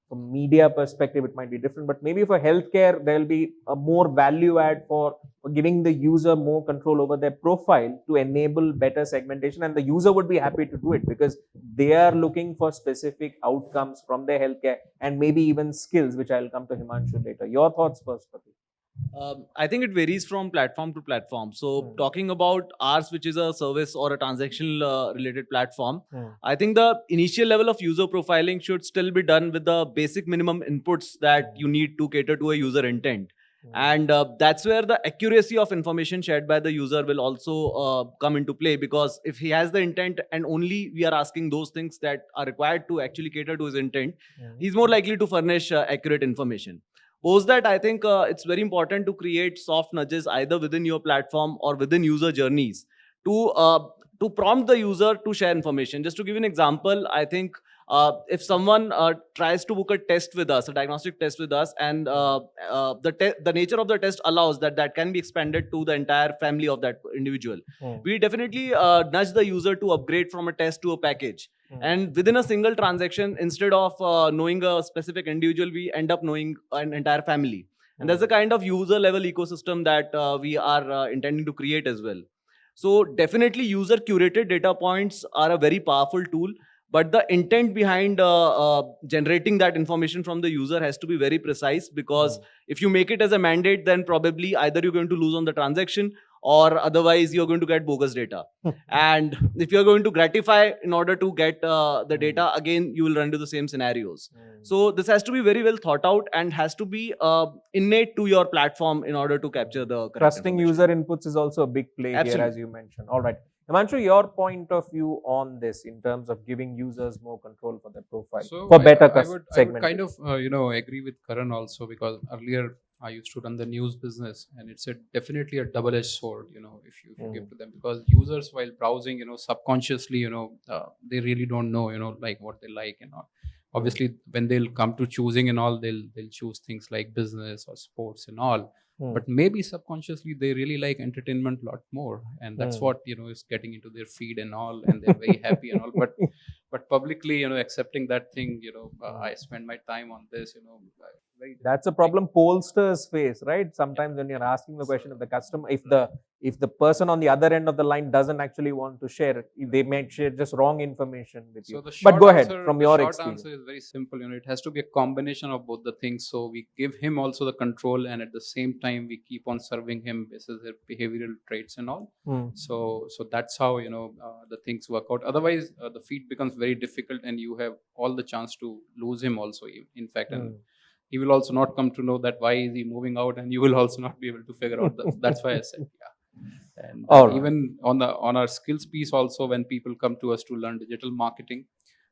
from media perspective, it might be different, but maybe for healthcare, there'll be a more value add for giving the user more control over their profile to enable better segmentation. And the user would be happy to do it because they are looking for specific outcomes from their healthcare and maybe even skills, which I'll come to Himanshu later. Your thoughts first, Pratik. I think it varies from platform to platform. So talking about ours, which is a service or a transactional related platform, I think the initial level of user profiling should still be done with the basic minimum inputs that you need to cater to a user intent. And that's where the accuracy of information shared by the user will also come into play, because if he has the intent and only we are asking those things that are required to actually cater to his intent, he's more likely to furnish accurate information. Post that, I think it's very important to create soft nudges either within your platform or within user journeys to prompt the user to share information. Just to give you an example, I think if someone tries to book a test with us, a diagnostic test with us, and the nature of the test allows that can be expanded to the entire family of that individual, we definitely nudge the user to upgrade from a test to a package. And within a single transaction, instead of knowing a specific individual, we end up knowing an entire family. And that's the kind of user level ecosystem that we are intending to create as well. So definitely user curated data points are a very powerful tool, but the intent behind generating that information from the user has to be very precise, because if you make it as a mandate, then probably either you're going to lose on the transaction or otherwise you're going to get bogus data. And if you're going to gratify in order to get the data, again, you will run into the same scenarios. So this has to be very well thought out and has to be innate to your platform in order to capture the correct Trusting user inputs is also a big play here, as you mentioned. All right. Himanshu, your point of view on this in terms of giving users more control for their profile for better segmentation. I would kind of agree with Karan also, because earlier I used to run the news business, and it's definitely a double-edged sword, if you give to them, because users while browsing, subconsciously, they really don't know, like what they like and all. Obviously, when they'll come to choosing and all, they'll choose things like business or sports and all. But maybe subconsciously they really like entertainment a lot more, and that's what is getting into their feed and all, and they're very happy and all. But publicly, accepting that thing, I spend my time on this, That's a problem pollsters face, right? Sometimes when you're asking the question of the customer, if the person on the other end of the line doesn't actually want to share, they might share just wrong information with you. But go ahead, from your experience. The short answer is very simple. It has to be a combination of both the things. So we give him also the control, and at the same time we keep on serving him basis their behavioral traits and all. So that's how the things work out. Otherwise, the feed becomes very difficult, and you have all the chance to lose him also. In fact, and he will also not come to know that why is he moving out, and you will also not be able to figure out that. That's why I said, And even on our skills piece also, when people come to us to learn digital marketing,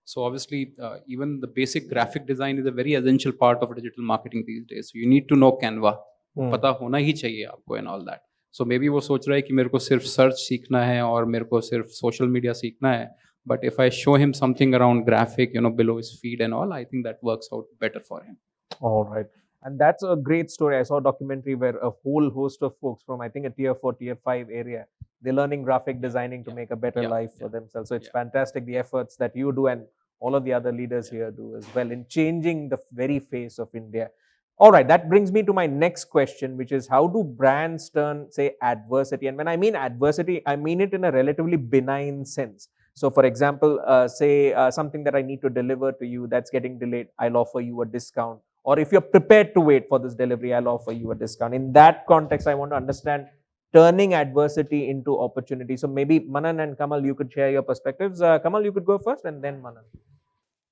so obviously even the basic graphic design is a very essential part of digital marketing these days. So you need to know Canva. पता होना ही चाहिए आपको and all that. So maybe वो सोच रहा है कि मेरे को सिर्फ search सीखना है और मेरे को सिर्फ social media सीखना है. But if I show him something around graphic, below his feed and all, I think that works out better for him. All right. And that's a great story. I saw a documentary where a whole host of folks from, I think, a tier 4, tier 5 area, they're learning graphic designing to make a better life for themselves. So it's fantastic, the efforts that you do and all of the other leaders here do as well in changing the very face of India. All right, that brings me to my next question, which is how do brands turn, say, adversity? And when I mean adversity, I mean it in a relatively benign sense. So, for example, say something that I need to deliver to you that's getting delayed, I'll offer you a discount. Or if you're prepared to wait for this delivery, I'll offer you a discount. In that context, I want to understand turning adversity into opportunity. So maybe Manan and Kamal, you could share your perspectives. Kamal, you could go first and then Manan.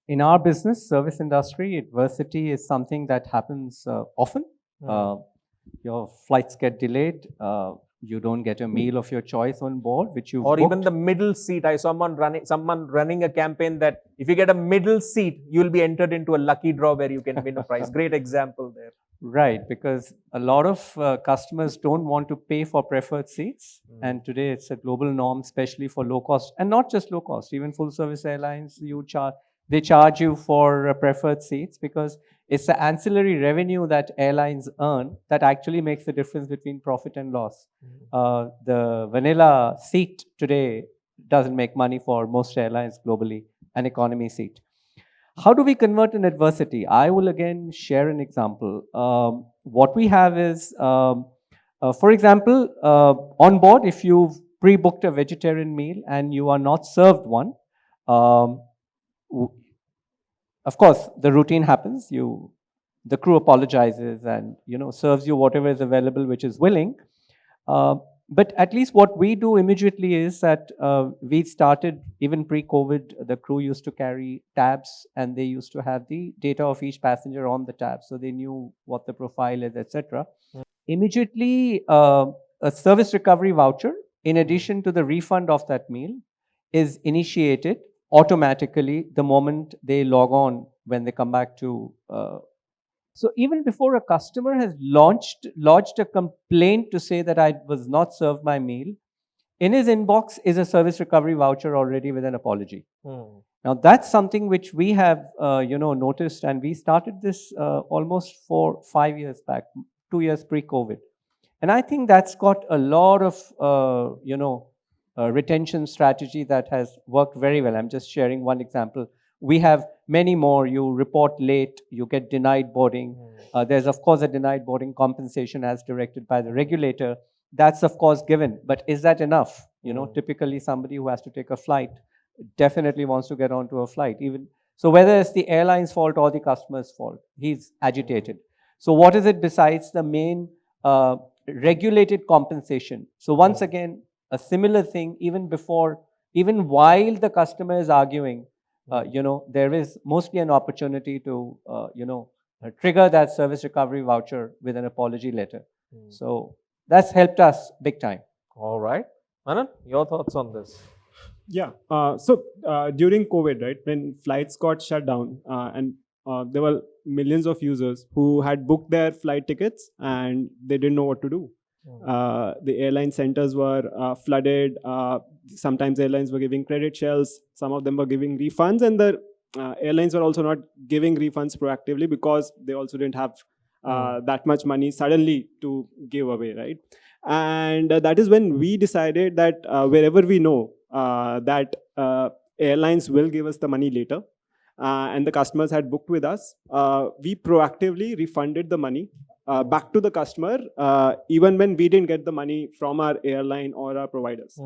In our business, service industry, adversity is something that happens often. Your flights get delayed. You don't get a meal of your choice on board, which you or booked. even the middle seat. I saw someone running a campaign that if you get a middle seat, you'll be entered into a lucky draw where you can win a prize. Great example there. Right, because a lot of customers don't want to pay for preferred seats. And today it's a global norm, especially for low cost, and not just low cost, even full service airlines, they charge you for preferred seats because it's the ancillary revenue that airlines earn that actually makes the difference between profit and loss. The vanilla seat today doesn't make money for most airlines globally, an economy seat. How do we convert an adversity? I will again share an example. What we have is, for example, on board, if you've pre-booked a vegetarian meal and you are not served one, of course, the routine happens. The crew apologizes and serves you whatever is available, which is willing. But at least what we do immediately is that we started, even pre-COVID, the crew used to carry tabs and they used to have the data of each passenger on the tab. So they knew what the profile is, etc. Immediately, a service recovery voucher, in addition to the refund of that meal, is initiated automatically the moment they log on when they come back to. So even before a customer has lodged a complaint to say that I was not served my meal, in his inbox is a service recovery voucher already with an apology. Now that's something which we have noticed, and we started this almost 4-5 years back, 2 years pre-COVID. And I think that's got a lot of retention strategy that has worked very well. I'm just sharing one example. We have many more. You report late, you get denied boarding. There's, of course, a denied boarding compensation as directed by the regulator. That's, of course, given. But is that enough? Typically somebody who has to take a flight definitely wants to get onto a flight. So whether it's the airline's fault or the customer's fault, he's agitated. So what is it besides the main regulated compensation? So once again, a similar thing, even while the customer is arguing, there is mostly an opportunity to, trigger that service recovery voucher with an apology letter. So that's helped us big time. All right. Manan, your thoughts on this? Yeah. So during COVID, right, when flights got shut down and there were millions of users who had booked their flight tickets and they didn't know what to do. The airline centers were flooded. Sometimes airlines were giving credit shells. Some of them were giving refunds, and the airlines were also not giving refunds proactively because they also didn't have that much money suddenly to give away, right? And that is when we decided that wherever we know that airlines will give us the money later, and the customers had booked with us, we proactively refunded the money back to the customer, even when we didn't get the money from our airline or our providers.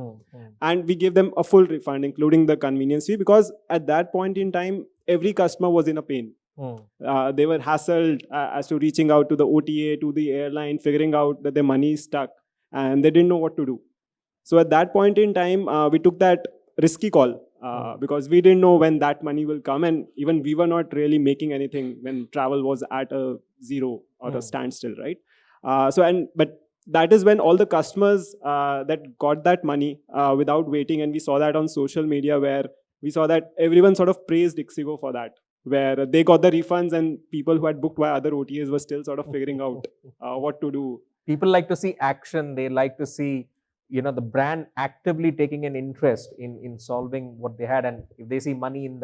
And we gave them a full refund, including the convenience fee, because at that point in time, every customer was in a pain. They were hassled as to reaching out to the OTA, to the airline, figuring out that their money is stuck, and they didn't know what to do. So at that point in time, we took that risky call because we didn't know when that money will come, and even we were not really making anything when travel was at a zero or a standstill, right? But that is when all the customers that got that money without waiting, and we saw that on social media, where we saw that everyone sort of praised ixigo for that, where they got the refunds and people who had booked via other OTAs were still sort of figuring out what to do. People like to see action. They like to see the brand actively taking an interest in solving what they had, and if they see money in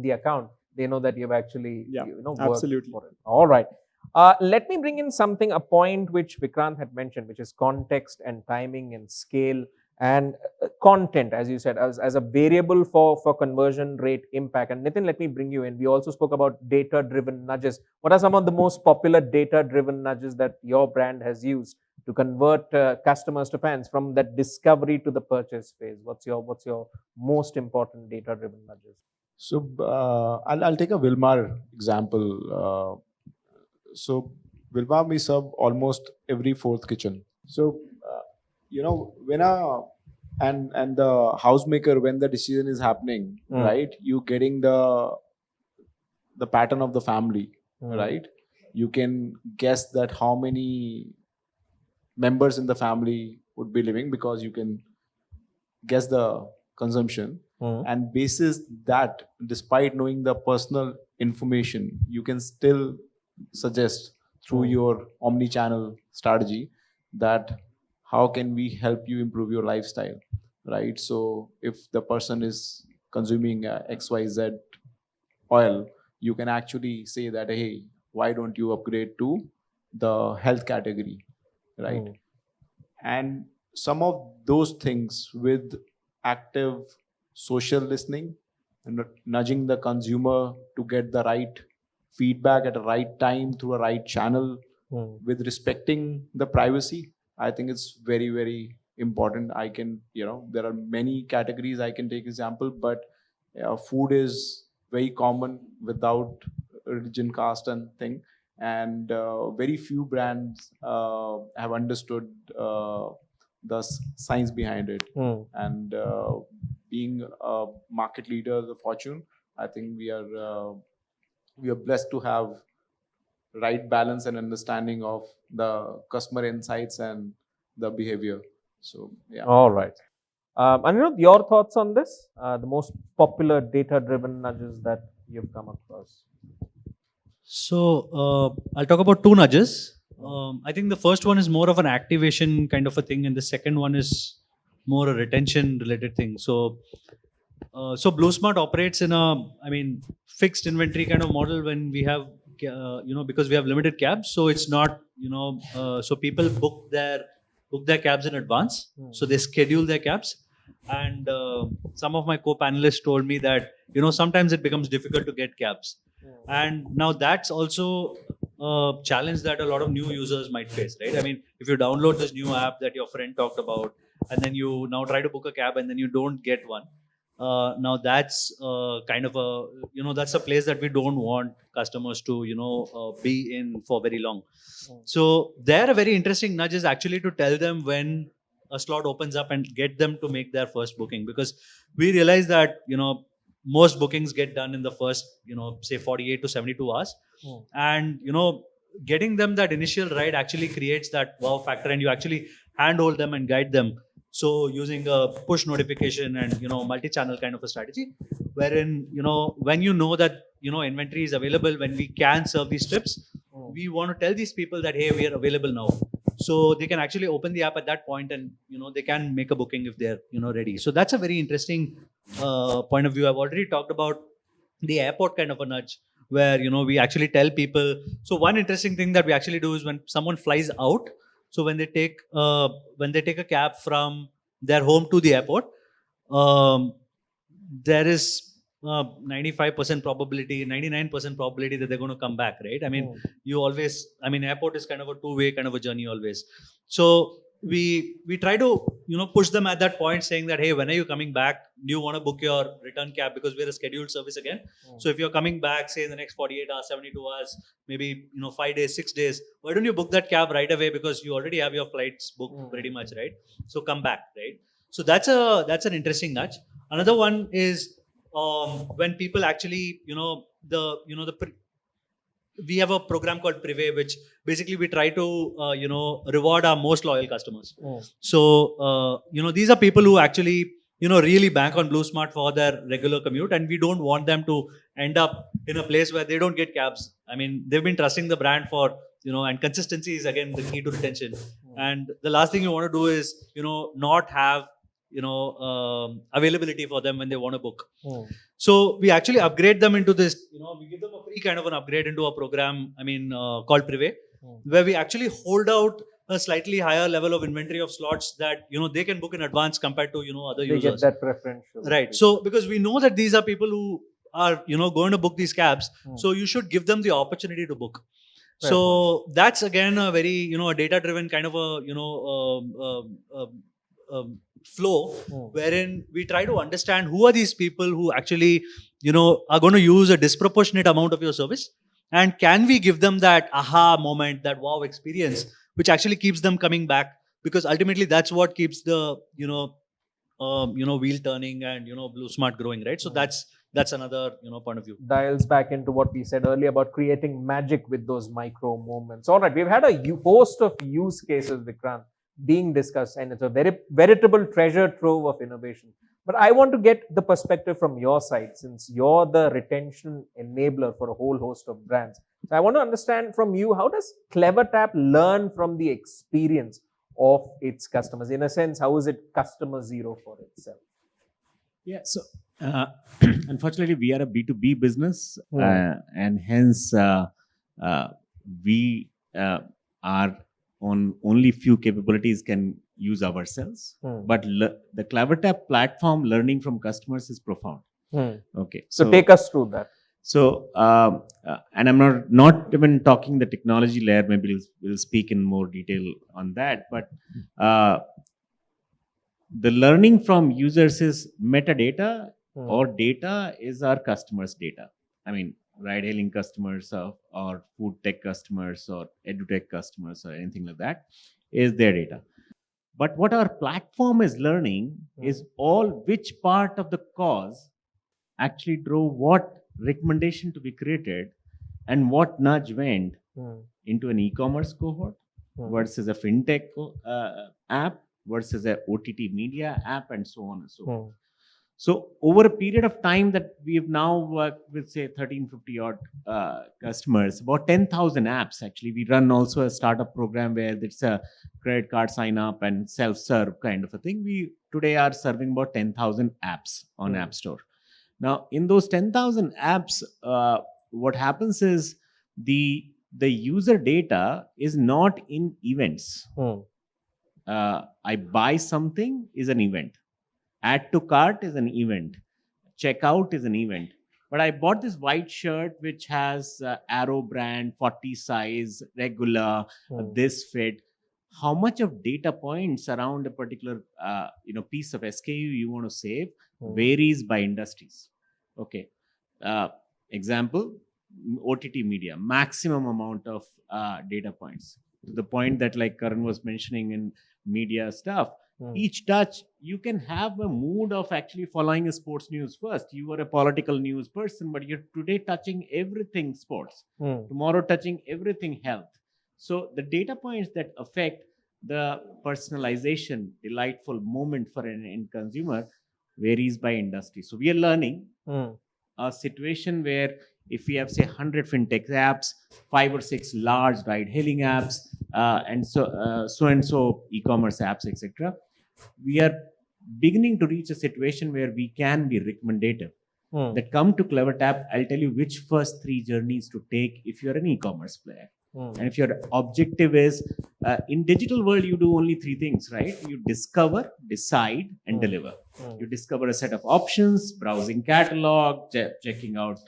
the account, they know that you've actually worked absolutely for it. All right. Let me bring in a point which Vikrant had mentioned, which is context and timing and scale. And content, as you said, as a variable for conversion rate impact. And Nitin, let me bring you in. We also spoke about data-driven nudges. What are some of the most popular data-driven nudges that your brand has used to convert customers to fans from that discovery to the purchase phase? What's your most important data-driven nudges? So I'll take a Wilmar example. So Wilmar, we serve almost every fourth kitchen. So when and the housemaker, when the decision is happening, right, you getting the pattern of the family, right? You can guess that how many members in the family would be living, because you can guess the consumption. And basis that, despite knowing the personal information, you can still suggest through your omni-channel strategy that how can we help you improve your lifestyle, right? So if the person is consuming XYZ oil, you can actually say that, hey, why don't you upgrade to the health category, right? And some of those things with active social listening and nudging the consumer to get the right feedback at the right time through a right channel with respecting the privacy, I think it's very, very important. I can, there are many categories I can take example, but food is very common without religion, caste and thing. And very few brands have understood the science behind it. And being a market leader, the Fortune, I think we are blessed to have right balance and understanding of the customer insights and the behavior. So yeah. All right. Anirudh, your thoughts on this? The most popular data-driven nudges that you've come across. So I'll talk about two nudges. I think the first one is more of an activation kind of a thing, and the second one is more a retention related thing. So BlueSmart operates in a, fixed inventory kind of model when we have, because we have limited cabs. So it's not, so people book their cabs in advance. So they schedule their cabs. And some of my co-panelists told me that, sometimes it becomes difficult to get cabs. And now that's also a challenge that a lot of new users might face, right? If you download this new app that your friend talked about, and then you now try to book a cab and then you don't get one. Now that's kind of a, that's a place that we don't want customers to, be in for very long. So there, a very interesting nudge is actually to tell them when a slot opens up and get them to make their first booking, because we realize that, most bookings get done in the first, say 48 to 72 hours. And, getting them that initial ride actually creates that wow factor, and you actually handhold them and guide them. So using a push notification and, multi-channel kind of a strategy, wherein, when that, inventory is available, when we can serve these trips, we want to tell these people that, hey, we are available now. So they can actually open the app at that point and, they can make a booking if they're, ready. So that's a very interesting point of view. I've already talked about the airport kind of a nudge where, we actually tell people. So one interesting thing that we actually do is when someone flies out, so when they take a cab from their home to the airport, there is 95% probability, 99% probability that they're going to come back, right? You always, airport is kind of a two-way kind of a journey always. So we try to, push them at that point saying that, hey, when are you coming back? Do you want to book your return cab? Because we're a scheduled service again. So if you're coming back, say in the next 48 hours, 72 hours, maybe, 5 days, 6 days, why don't you book that cab right away? Because you already have your flights booked pretty much, right? So come back, right? So that's an interesting nudge. Another one is, when people actually, we have a program called Prive, which basically we try to, reward our most loyal customers. So, these are people who actually, really bank on BlueSmart for their regular commute, and we don't want them to end up in a place where they don't get cabs. They've been trusting the brand for, and consistency is again the key to retention. And the last thing you want to do is, not have, availability for them when they want to book. So we actually upgrade them into this, we give them a free kind of an upgrade into a program, called Prive, where we actually hold out a slightly higher level of inventory of slots that they can book in advance compared to other They users. get that preferential. Right. So because we know that these are people who are going to book these cabs, so you should give them the opportunity to book. Fair So that's again a very a data driven kind of a flow wherein we try to understand who are these people who actually are going to use a disproportionate amount of your service, and can we give them that aha moment, that wow experience, which actually keeps them coming back, because ultimately that's what keeps the wheel turning and Blue Smart growing, right? So that's another point of view. Dials back into what we said earlier about creating magic with those micro moments. All right, we've had a host of use cases, Vikrant, being discussed, and it's a very veritable treasure trove of innovation. But I want to get the perspective from your side, since you're the retention enabler for a whole host of brands. So I want to understand from you, how does CleverTap learn from the experience of its customers? In a sense, how is it customer zero for itself? Yeah, so unfortunately, we are a B2B business, and hence we are on only few capabilities can use ourselves. But the CleverTap platform learning from customers is profound. Okay, so take us through that. So, and I'm not even talking the technology layer. Maybe we'll speak in more detail on that. But the learning from users is metadata, or data is our customers' data. I mean, ride-hailing customers or food tech customers or edutech customers or anything like that is their data. But what our platform is learning is all which part of the cause actually drove what recommendation to be created, and what nudge went into an e-commerce cohort versus a fintech app versus a OTT media app, and so on and so forth. So over a period of time that we've now worked with, say, 1350 odd customers, about 10,000 apps. Actually, we run also a startup program where it's a credit card sign up and self-serve kind of a thing. We today are serving about 10,000 apps on App Store. Now, in those 10,000 apps, what happens is the user data is not in events. I buy something is an event. Add to cart is an event. Checkout is an event. But I bought this white shirt which has Arrow brand, 40 size, regular, this fit. How much of data points around a particular piece of SKU you want to save varies by industries. Okay. Example, OTT media, maximum amount of data points. To the point that, like Karan was mentioning in media stuff, each touch, you can have a mood of actually following a sports news first. You are a political news person, but you're today touching everything sports. Tomorrow touching everything health. So the data points that affect the personalization, delightful moment for an end consumer varies by industry. So we are learning a situation where if we have, say, 100 fintech apps, 5 or 6 large ride-hailing apps, and so e-commerce apps, etc., we are beginning to reach a situation where we can be recommendative. That come to CleverTap, I'll tell you which first 3 journeys to take if you're an e-commerce player. And if your objective is, in digital world, you do only 3 things, right? You discover, decide, and deliver. You discover a set of options, browsing catalog, checking out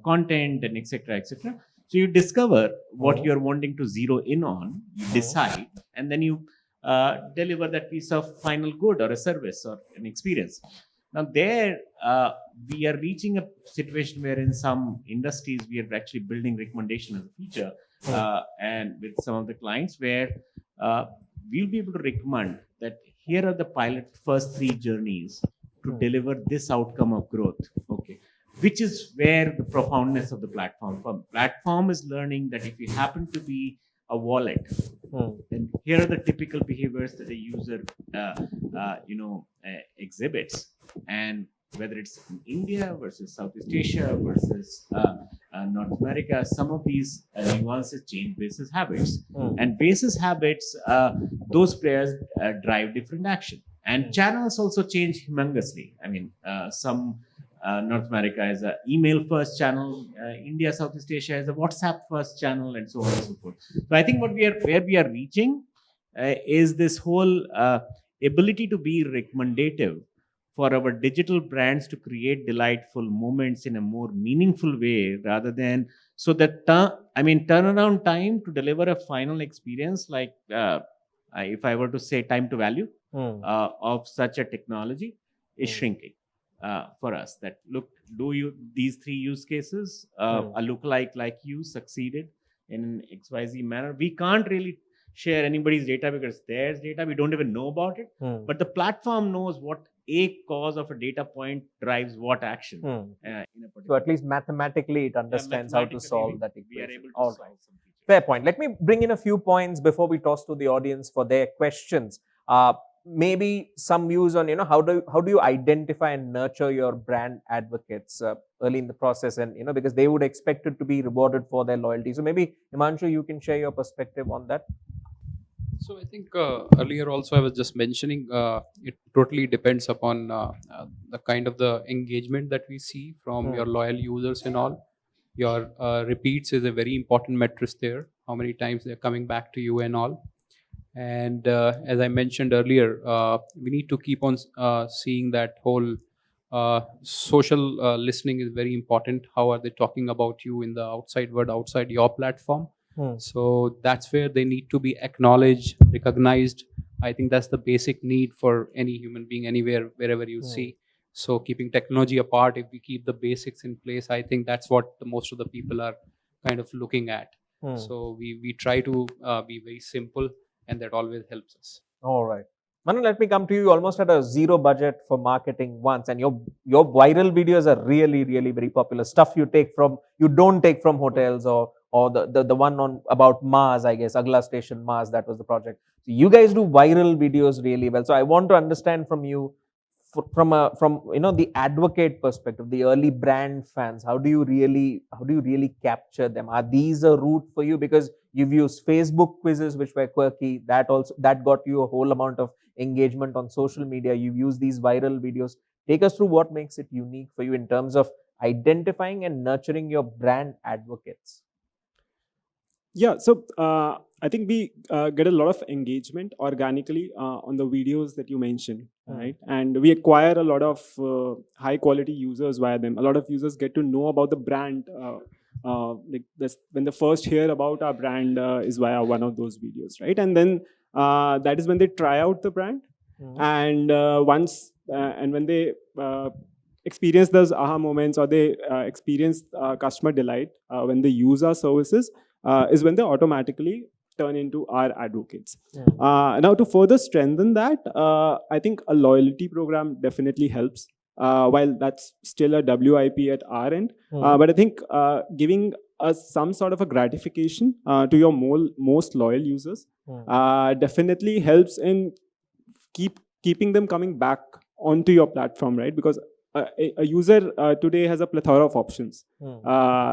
content, and etc. etc. So you discover what you're wanting to zero in on, you decide, and then you deliver that piece of final good or a service or an experience. Now there, we are reaching a situation where in some industries, we are actually building recommendation as a feature, and with some of the clients where we'll be able to recommend that here are the pilot first 3 journeys to deliver this outcome of growth. Okay. Which is where the profoundness of the platform is learning that if you happen to be a wallet, then here are the typical behaviors that a user exhibits, and whether it's in India versus Southeast Asia versus North America, some of these nuances change basis habits, and basis habits, those players drive different action, and channels also change humongously. I mean, some North America is a email first channel. India, Southeast Asia is a WhatsApp first channel, and so on and so forth. So I think where we are reaching is this whole ability to be recommendative for our digital brands to create delightful moments in a more meaningful way, rather than so that turnaround time to deliver a final experience, like if I were to say time to value of such a technology is shrinking for us. That look, these three use cases, a lookalike like you succeeded in an XYZ manner. We can't really share anybody's data because there's data we don't even know about it, but the platform knows what a cause of a data point drives what action in a particular. So at least mathematically it understands how to solve that equation. We are able to All solve right. some features. Fair point. Let me bring in a few points before we toss to the audience for their questions. Maybe some views on how do you identify and nurture your brand advocates early in the process, and because they would expect it to be rewarded for their loyalty. So maybe Himanshu, you can share your perspective on that. So I think earlier also I was just mentioning it totally depends upon the kind of the engagement that we see from your loyal users and all. Your repeats is a very important metric there. How many times they're coming back to you and all. And as I mentioned earlier, we need to keep on seeing that whole social listening is very important. How are they talking about you in the outside world, outside your platform? So that's where they need to be acknowledged, recognized. I think that's the basic need for any human being anywhere, wherever you see. So keeping technology apart, if we keep the basics in place, I think that's what most of the people are kind of looking at. So we try to be very simple, and that always helps us. All right. Manu, let me come to you. You almost had a zero budget for marketing once, and your viral videos are really, really very popular. Stuff you don't take from hotels, or the one on about Mars, I guess, Agla Station Mars, that was the project. So you guys do viral videos really well. So I want to understand from you, from the advocate perspective, the early brand fans, how do you really capture them? Are these a route for you? Because you've used Facebook quizzes, which were quirky, that got you a whole amount of engagement on social media. You've used these viral videos. Take us through what makes it unique for you in terms of identifying and nurturing your brand advocates. Yeah, so I think we get a lot of engagement organically on the videos that you mentioned, right? And we acquire a lot of high quality users via them. A lot of users get to know about the brand. When they first hear about our brand is via one of those videos, right? And then that is when they try out the brand. And when they experience those aha moments, or they experience customer delight when they use our services, is when they automatically turn into our advocates. Now, to further strengthen that, I think a loyalty program definitely helps. While that's still a WIP at our end, but I think giving us some sort of a gratification to your most loyal users definitely helps in keeping them coming back onto your platform, right? Because a user today has a plethora of options.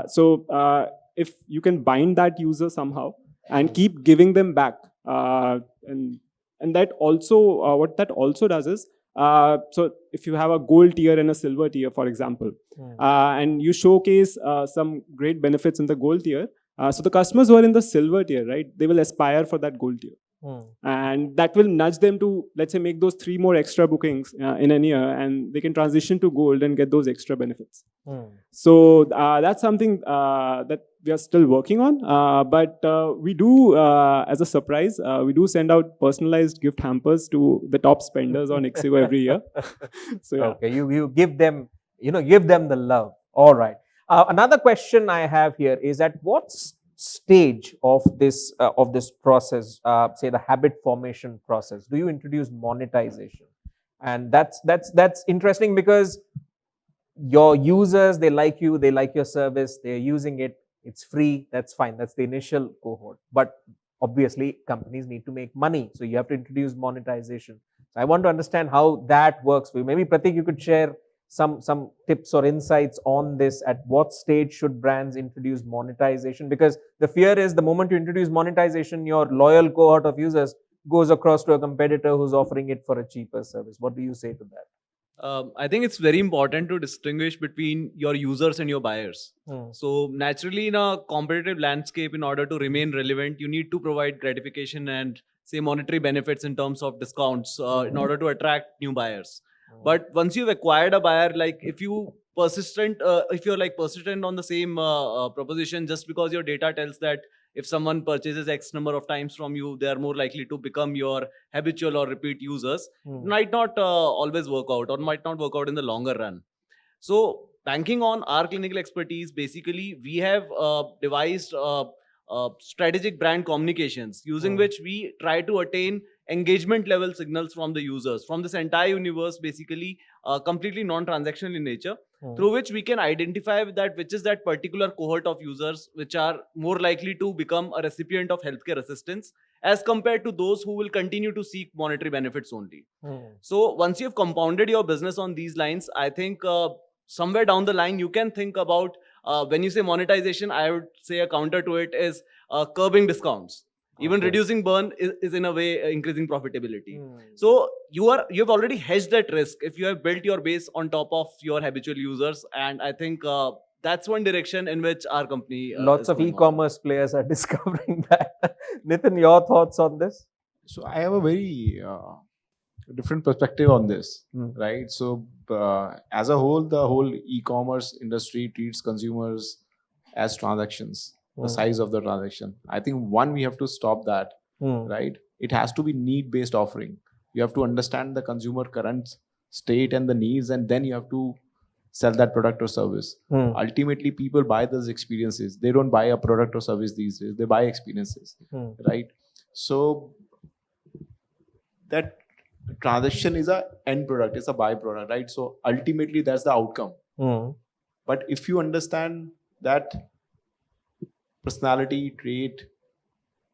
So if you can bind that user somehow and keep giving them back, and that also what that also does is, so if you have a gold tier and a silver tier, for example, and you showcase some great benefits in the gold tier, so the customers who are in the silver tier, right, they will aspire for that gold tier. And that will nudge them to, let's say, make those 3 more extra bookings in a year, and they can transition to gold and get those extra benefits. So that's something that we are still working on. But we do, as a surprise, we do send out personalized gift hampers to the top spenders on ixigo every year. So yeah. Okay, you give them, give them the love. All right. Another question I have here is, at what stage of this process, say the habit formation process, do you introduce monetization? And that's interesting, because your users, they like you, they like your service, they're using it, it's free, that's fine, that's the initial cohort. But obviously companies need to make money, so you have to introduce monetization. So I want to understand how that works for you. Maybe Pratik, you could share some tips or insights on this. At what stage should brands introduce monetization? Because the fear is, the moment you introduce monetization, your loyal cohort of users goes across to a competitor who's offering it for a cheaper service. What do you say to that? I think it's very important to distinguish between your users and your buyers. So naturally, in a competitive landscape, in order to remain relevant, you need to provide gratification and say monetary benefits in terms of discounts in order to attract new buyers. But once you've acquired a buyer, like if you're like persistent on the same proposition, just because your data tells that if someone purchases X number of times from you, they are more likely to become your habitual or repeat users, might not always work out or might not work out in the longer run. So banking on our clinical expertise, basically we have devised strategic brand communications using which we try to attain engagement level signals from the users from this entire universe, basically completely non-transactional in nature, through which we can identify that which is that particular cohort of users which are more likely to become a recipient of healthcare assistance as compared to those who will continue to seek monetary benefits only. So once you've compounded your business on these lines, I think somewhere down the line you can think about when you say monetization, I would say a counter to it is curbing discounts. Even reducing burn is in a way increasing profitability. So you've already hedged that risk if you have built your base on top of your habitual users, and I think that's one direction in which our company Lots of e-commerce players are discovering that. Nitin, your thoughts on this? So I have a very different perspective on this, right? So as a whole, the whole e-commerce industry treats consumers as transactions, the size of the transaction. I think we have to stop that, right? It has to be need-based offering. You have to understand the consumer current state and the needs, and then you have to sell that product or service. Ultimately, people buy those experiences. They don't buy a product or service these days. They buy experiences, right? So that transaction is a end product. It's a byproduct, right? So ultimately, that's the outcome. But if you understand that personality trait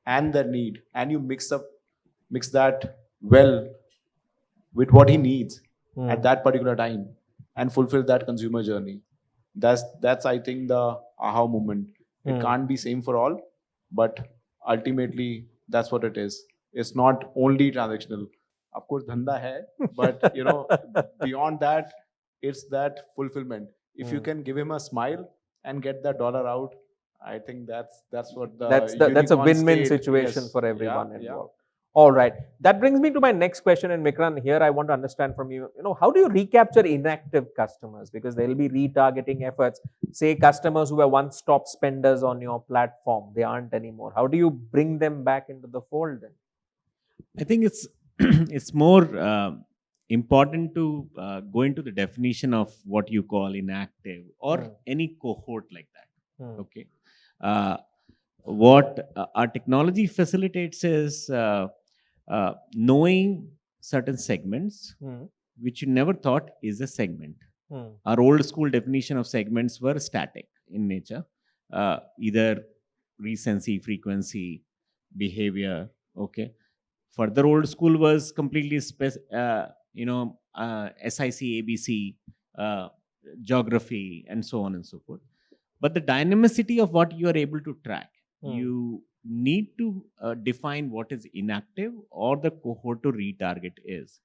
and the need, and you mix that well with what he needs at that particular time, and fulfill that consumer journey, that's I think the aha moment. It can't be same for all, but ultimately that's what it is. It's not only transactional. Of course dhanda hai, but beyond that, it's that fulfillment. If you can give him a smile and get that dollar out, I think that's what that's a win-win situation for everyone involved. All right. That brings me to my next question. And Mikran, here I want to understand from you, how do you recapture inactive customers? Because there will be retargeting efforts. Say customers who were once top spenders on your platform, they aren't anymore. How do you bring them back into the fold then? I think it's it's more important to go into the definition of what you call inactive or any cohort like that. Okay. What our technology facilitates is knowing certain segments which you never thought is a segment. Our old school definition of segments were static in nature, either recency, frequency, behavior. Okay. Further old school was completely SIC, ABC, geography, and so on and so forth. But the dynamicity of what you are able to track, you need to define what is inactive or the cohort to retarget is.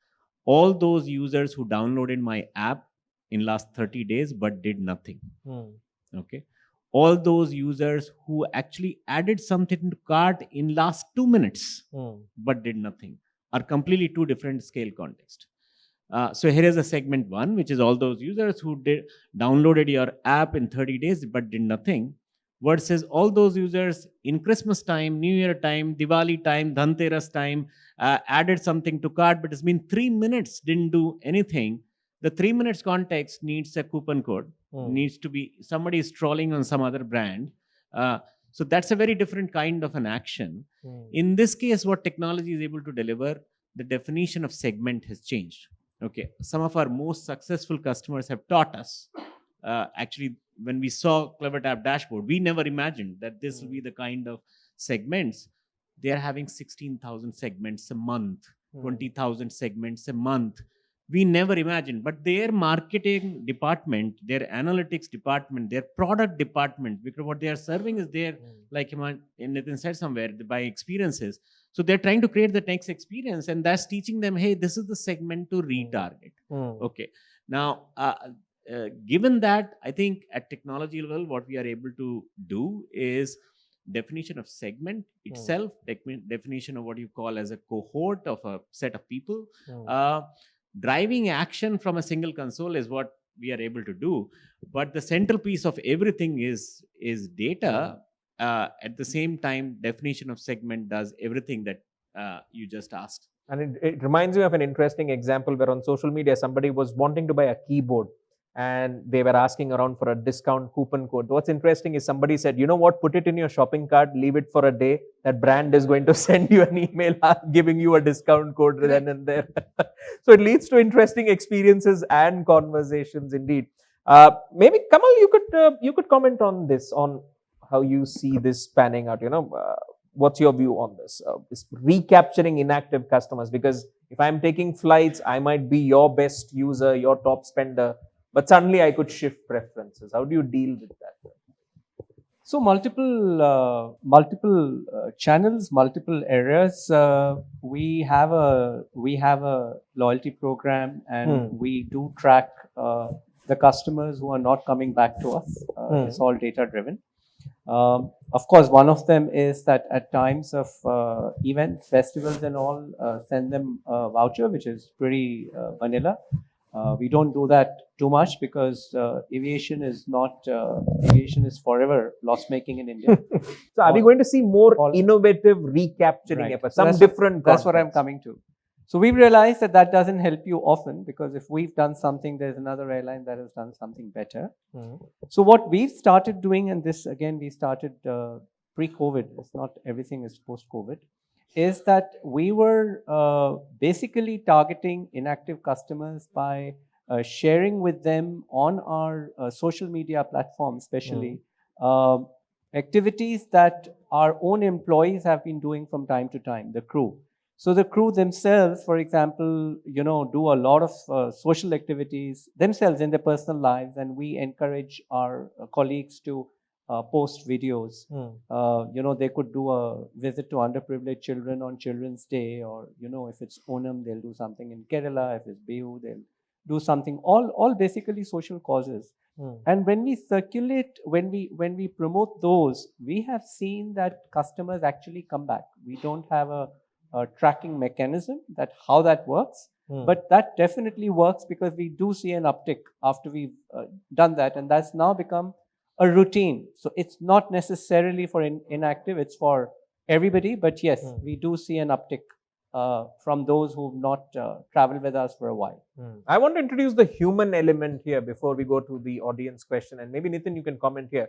All those users who downloaded my app in last 30 days but did nothing. Okay. All those users who actually added something to cart in last 2 minutes but did nothing are completely two different scale context. So here is a segment one, which is all those users who downloaded your app in 30 days but did nothing, versus all those users in Christmas time, New Year time, Diwali time, Dhanteras time, added something to cart, but it's been 3 minutes, didn't do anything. The 3 minutes context needs a coupon code, needs to be somebody is trolling on some other brand. So that's a very different kind of an action. In this case, what technology is able to deliver, the definition of segment has changed. Okay, some of our most successful customers have taught us. Actually, when we saw CleverTap dashboard, we never imagined that this will be the kind of segments. They are having 16,000 segments a month, 20,000 segments a month, we never imagined. But their marketing department, their analytics department, their product department, because what they are serving is their, like Nitin said somewhere, by experiences. So they're trying to create the next experience, and that's teaching them, hey, this is the segment to retarget. Okay. Now, given that, I think at technology level, what we are able to do is definition of segment itself, definition of what you call as a cohort of a set of people. Driving action from a single console is what we are able to do. But the central piece of everything is data. At the same time, definition of segment does everything that you just asked. And it reminds me of an interesting example where on social media, somebody was wanting to buy a keyboard and they were asking around for a discount coupon code. What's interesting is somebody said, you know what, put it in your shopping cart, leave it for a day. That brand is going to send you an email giving you a discount code then and there. So it leads to interesting experiences and conversations indeed. Maybe Kamal, you could comment on this, on how you see this panning out. What's your view on this? This recapturing inactive customers, because if I'm taking flights, I might be your best user, your top spender, but suddenly I could shift preferences. How do you deal with that? So multiple channels, multiple areas. We have a loyalty program, and we do track the customers who are not coming back to us. It's all data driven. Of course, one of them is that at times of events, festivals and all, send them a voucher, which is pretty vanilla. We don't do that too much because aviation is forever loss making in India. So are we going to see more innovative recapturing efforts, some different That's what I'm coming to. So we've realized that doesn't help you often, because if we've done something, there's another airline that has done something better. So what we've started doing, and this again we started pre-COVID, it's not everything is post-COVID, is that we were basically targeting inactive customers by sharing with them on our social media platforms, especially activities that our own employees have been doing from time to time, the crew. So the crew themselves, for example, do a lot of social activities themselves in their personal lives, and we encourage our colleagues to post videos. They could do a visit to underprivileged children on Children's Day, or if it's Onam, they'll do something in Kerala. If it's Bihu, they'll do something. All basically social causes. And when we circulate, when we promote those, we have seen that customers actually come back. We don't have a tracking mechanism that how that works, but that definitely works, because we do see an uptick after we've done that, and that's now become a routine. So it's not necessarily for inactive, it's for everybody, but yes, we do see an uptick from those who've not traveled with us for a while. I want to introduce the human element here before we go to the audience question, and maybe Nitin, you can comment here.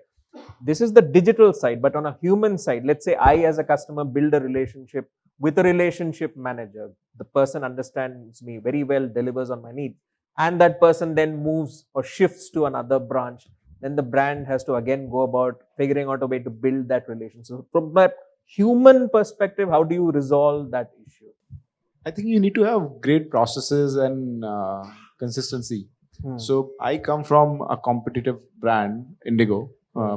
This is the digital side, but on a human side, let's say I as a customer build a relationship with a relationship manager. The person understands me very well, delivers on my needs, and that person then moves or shifts to another branch. Then the brand has to again go about figuring out a way to build that relationship. So from that human perspective, how do you resolve that issue? I think you need to have great processes and consistency. So I come from a competitive brand, Indigo,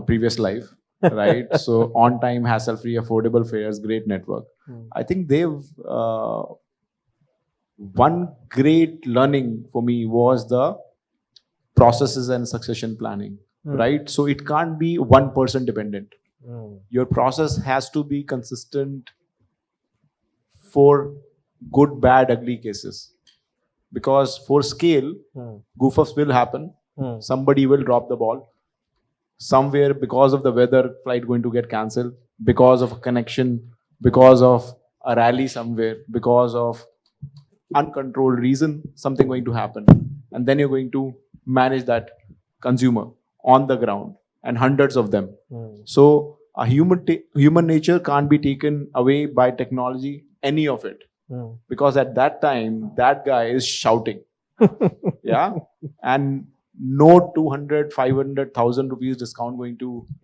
previous life, right? So on time, hassle-free, affordable fares, great network. I think they've one great learning for me was the processes and succession planning, right? So it can't be one person dependent. Your process has to be consistent for good, bad, ugly cases. Because for scale, goof-ups will happen. Somebody will drop the ball. Somewhere, because of the weather, flight going to get cancelled. Because of a connection, because of a rally somewhere, because of uncontrolled reason, something going to happen. And then you're going to manage that consumer on the ground, and hundreds of them. So a human nature can't be taken away by technology, any of it. Because at that time, that guy is shouting. Yeah. And no 200, 500, 1,000 rupees discount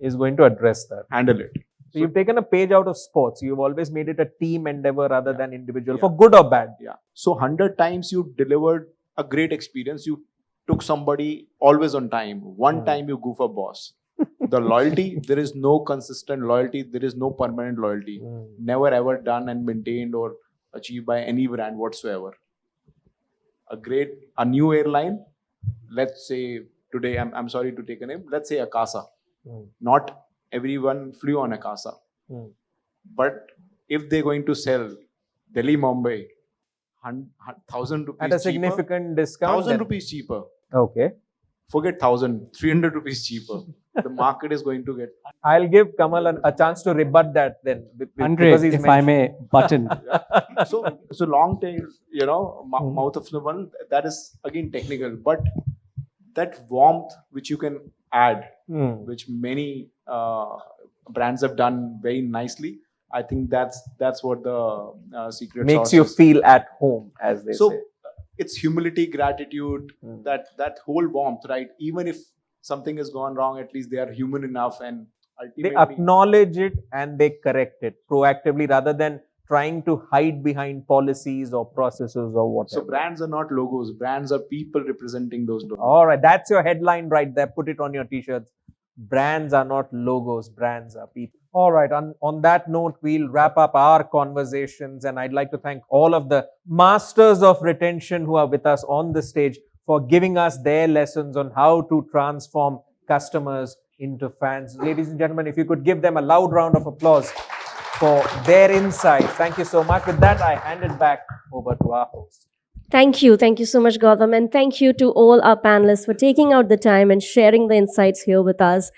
is going to address that. Handle it. So you've taken a page out of sports. You've always made it a team endeavor rather than individual, for good or bad. Yeah. So 100 times you delivered a great experience. You took somebody always on time. One time you goof a boss. The loyalty, there is no consistent loyalty. There is no permanent loyalty. Never ever done and maintained or achieved by any brand whatsoever. A new airline, let's say today, I'm sorry to take a name, let's say Akasa. Not everyone flew on Akasa. But if they're going to sell Delhi, Mumbai, 1,000 rupees At a cheaper, significant discount. 1,000 then- rupees cheaper. Okay. Forget 1,000, 300 rupees cheaper. The market is going to get. I'll give Kamal a chance to rebut that then. Andre, because he's if I may, button. So long tail, mouth of the one, that is again technical, but that warmth which you can add, which many brands have done very nicely. I think that's what the secret Makes sauce you is. feel at home, as they say. It's humility, gratitude, that whole warmth, right? Even if something has gone wrong, at least they are human enough and They ultimately acknowledge it and they correct it proactively rather than trying to hide behind policies or processes or whatever. So brands are not logos. Brands are people representing those logos. All right, that's your headline right there. Put it on your t-shirts. Brands are not logos, brands are people. All right, on that note, we'll wrap up our conversations, and I'd like to thank all of the masters of retention who are with us on the stage for giving us their lessons on how to transform customers into fans. Ladies and gentlemen, if you could give them a loud round of applause for their insights. Thank you so much. With that, I hand it back over to our host. Thank you. Thank you so much, Gautam. And thank you to all our panelists for taking out the time and sharing the insights here with us.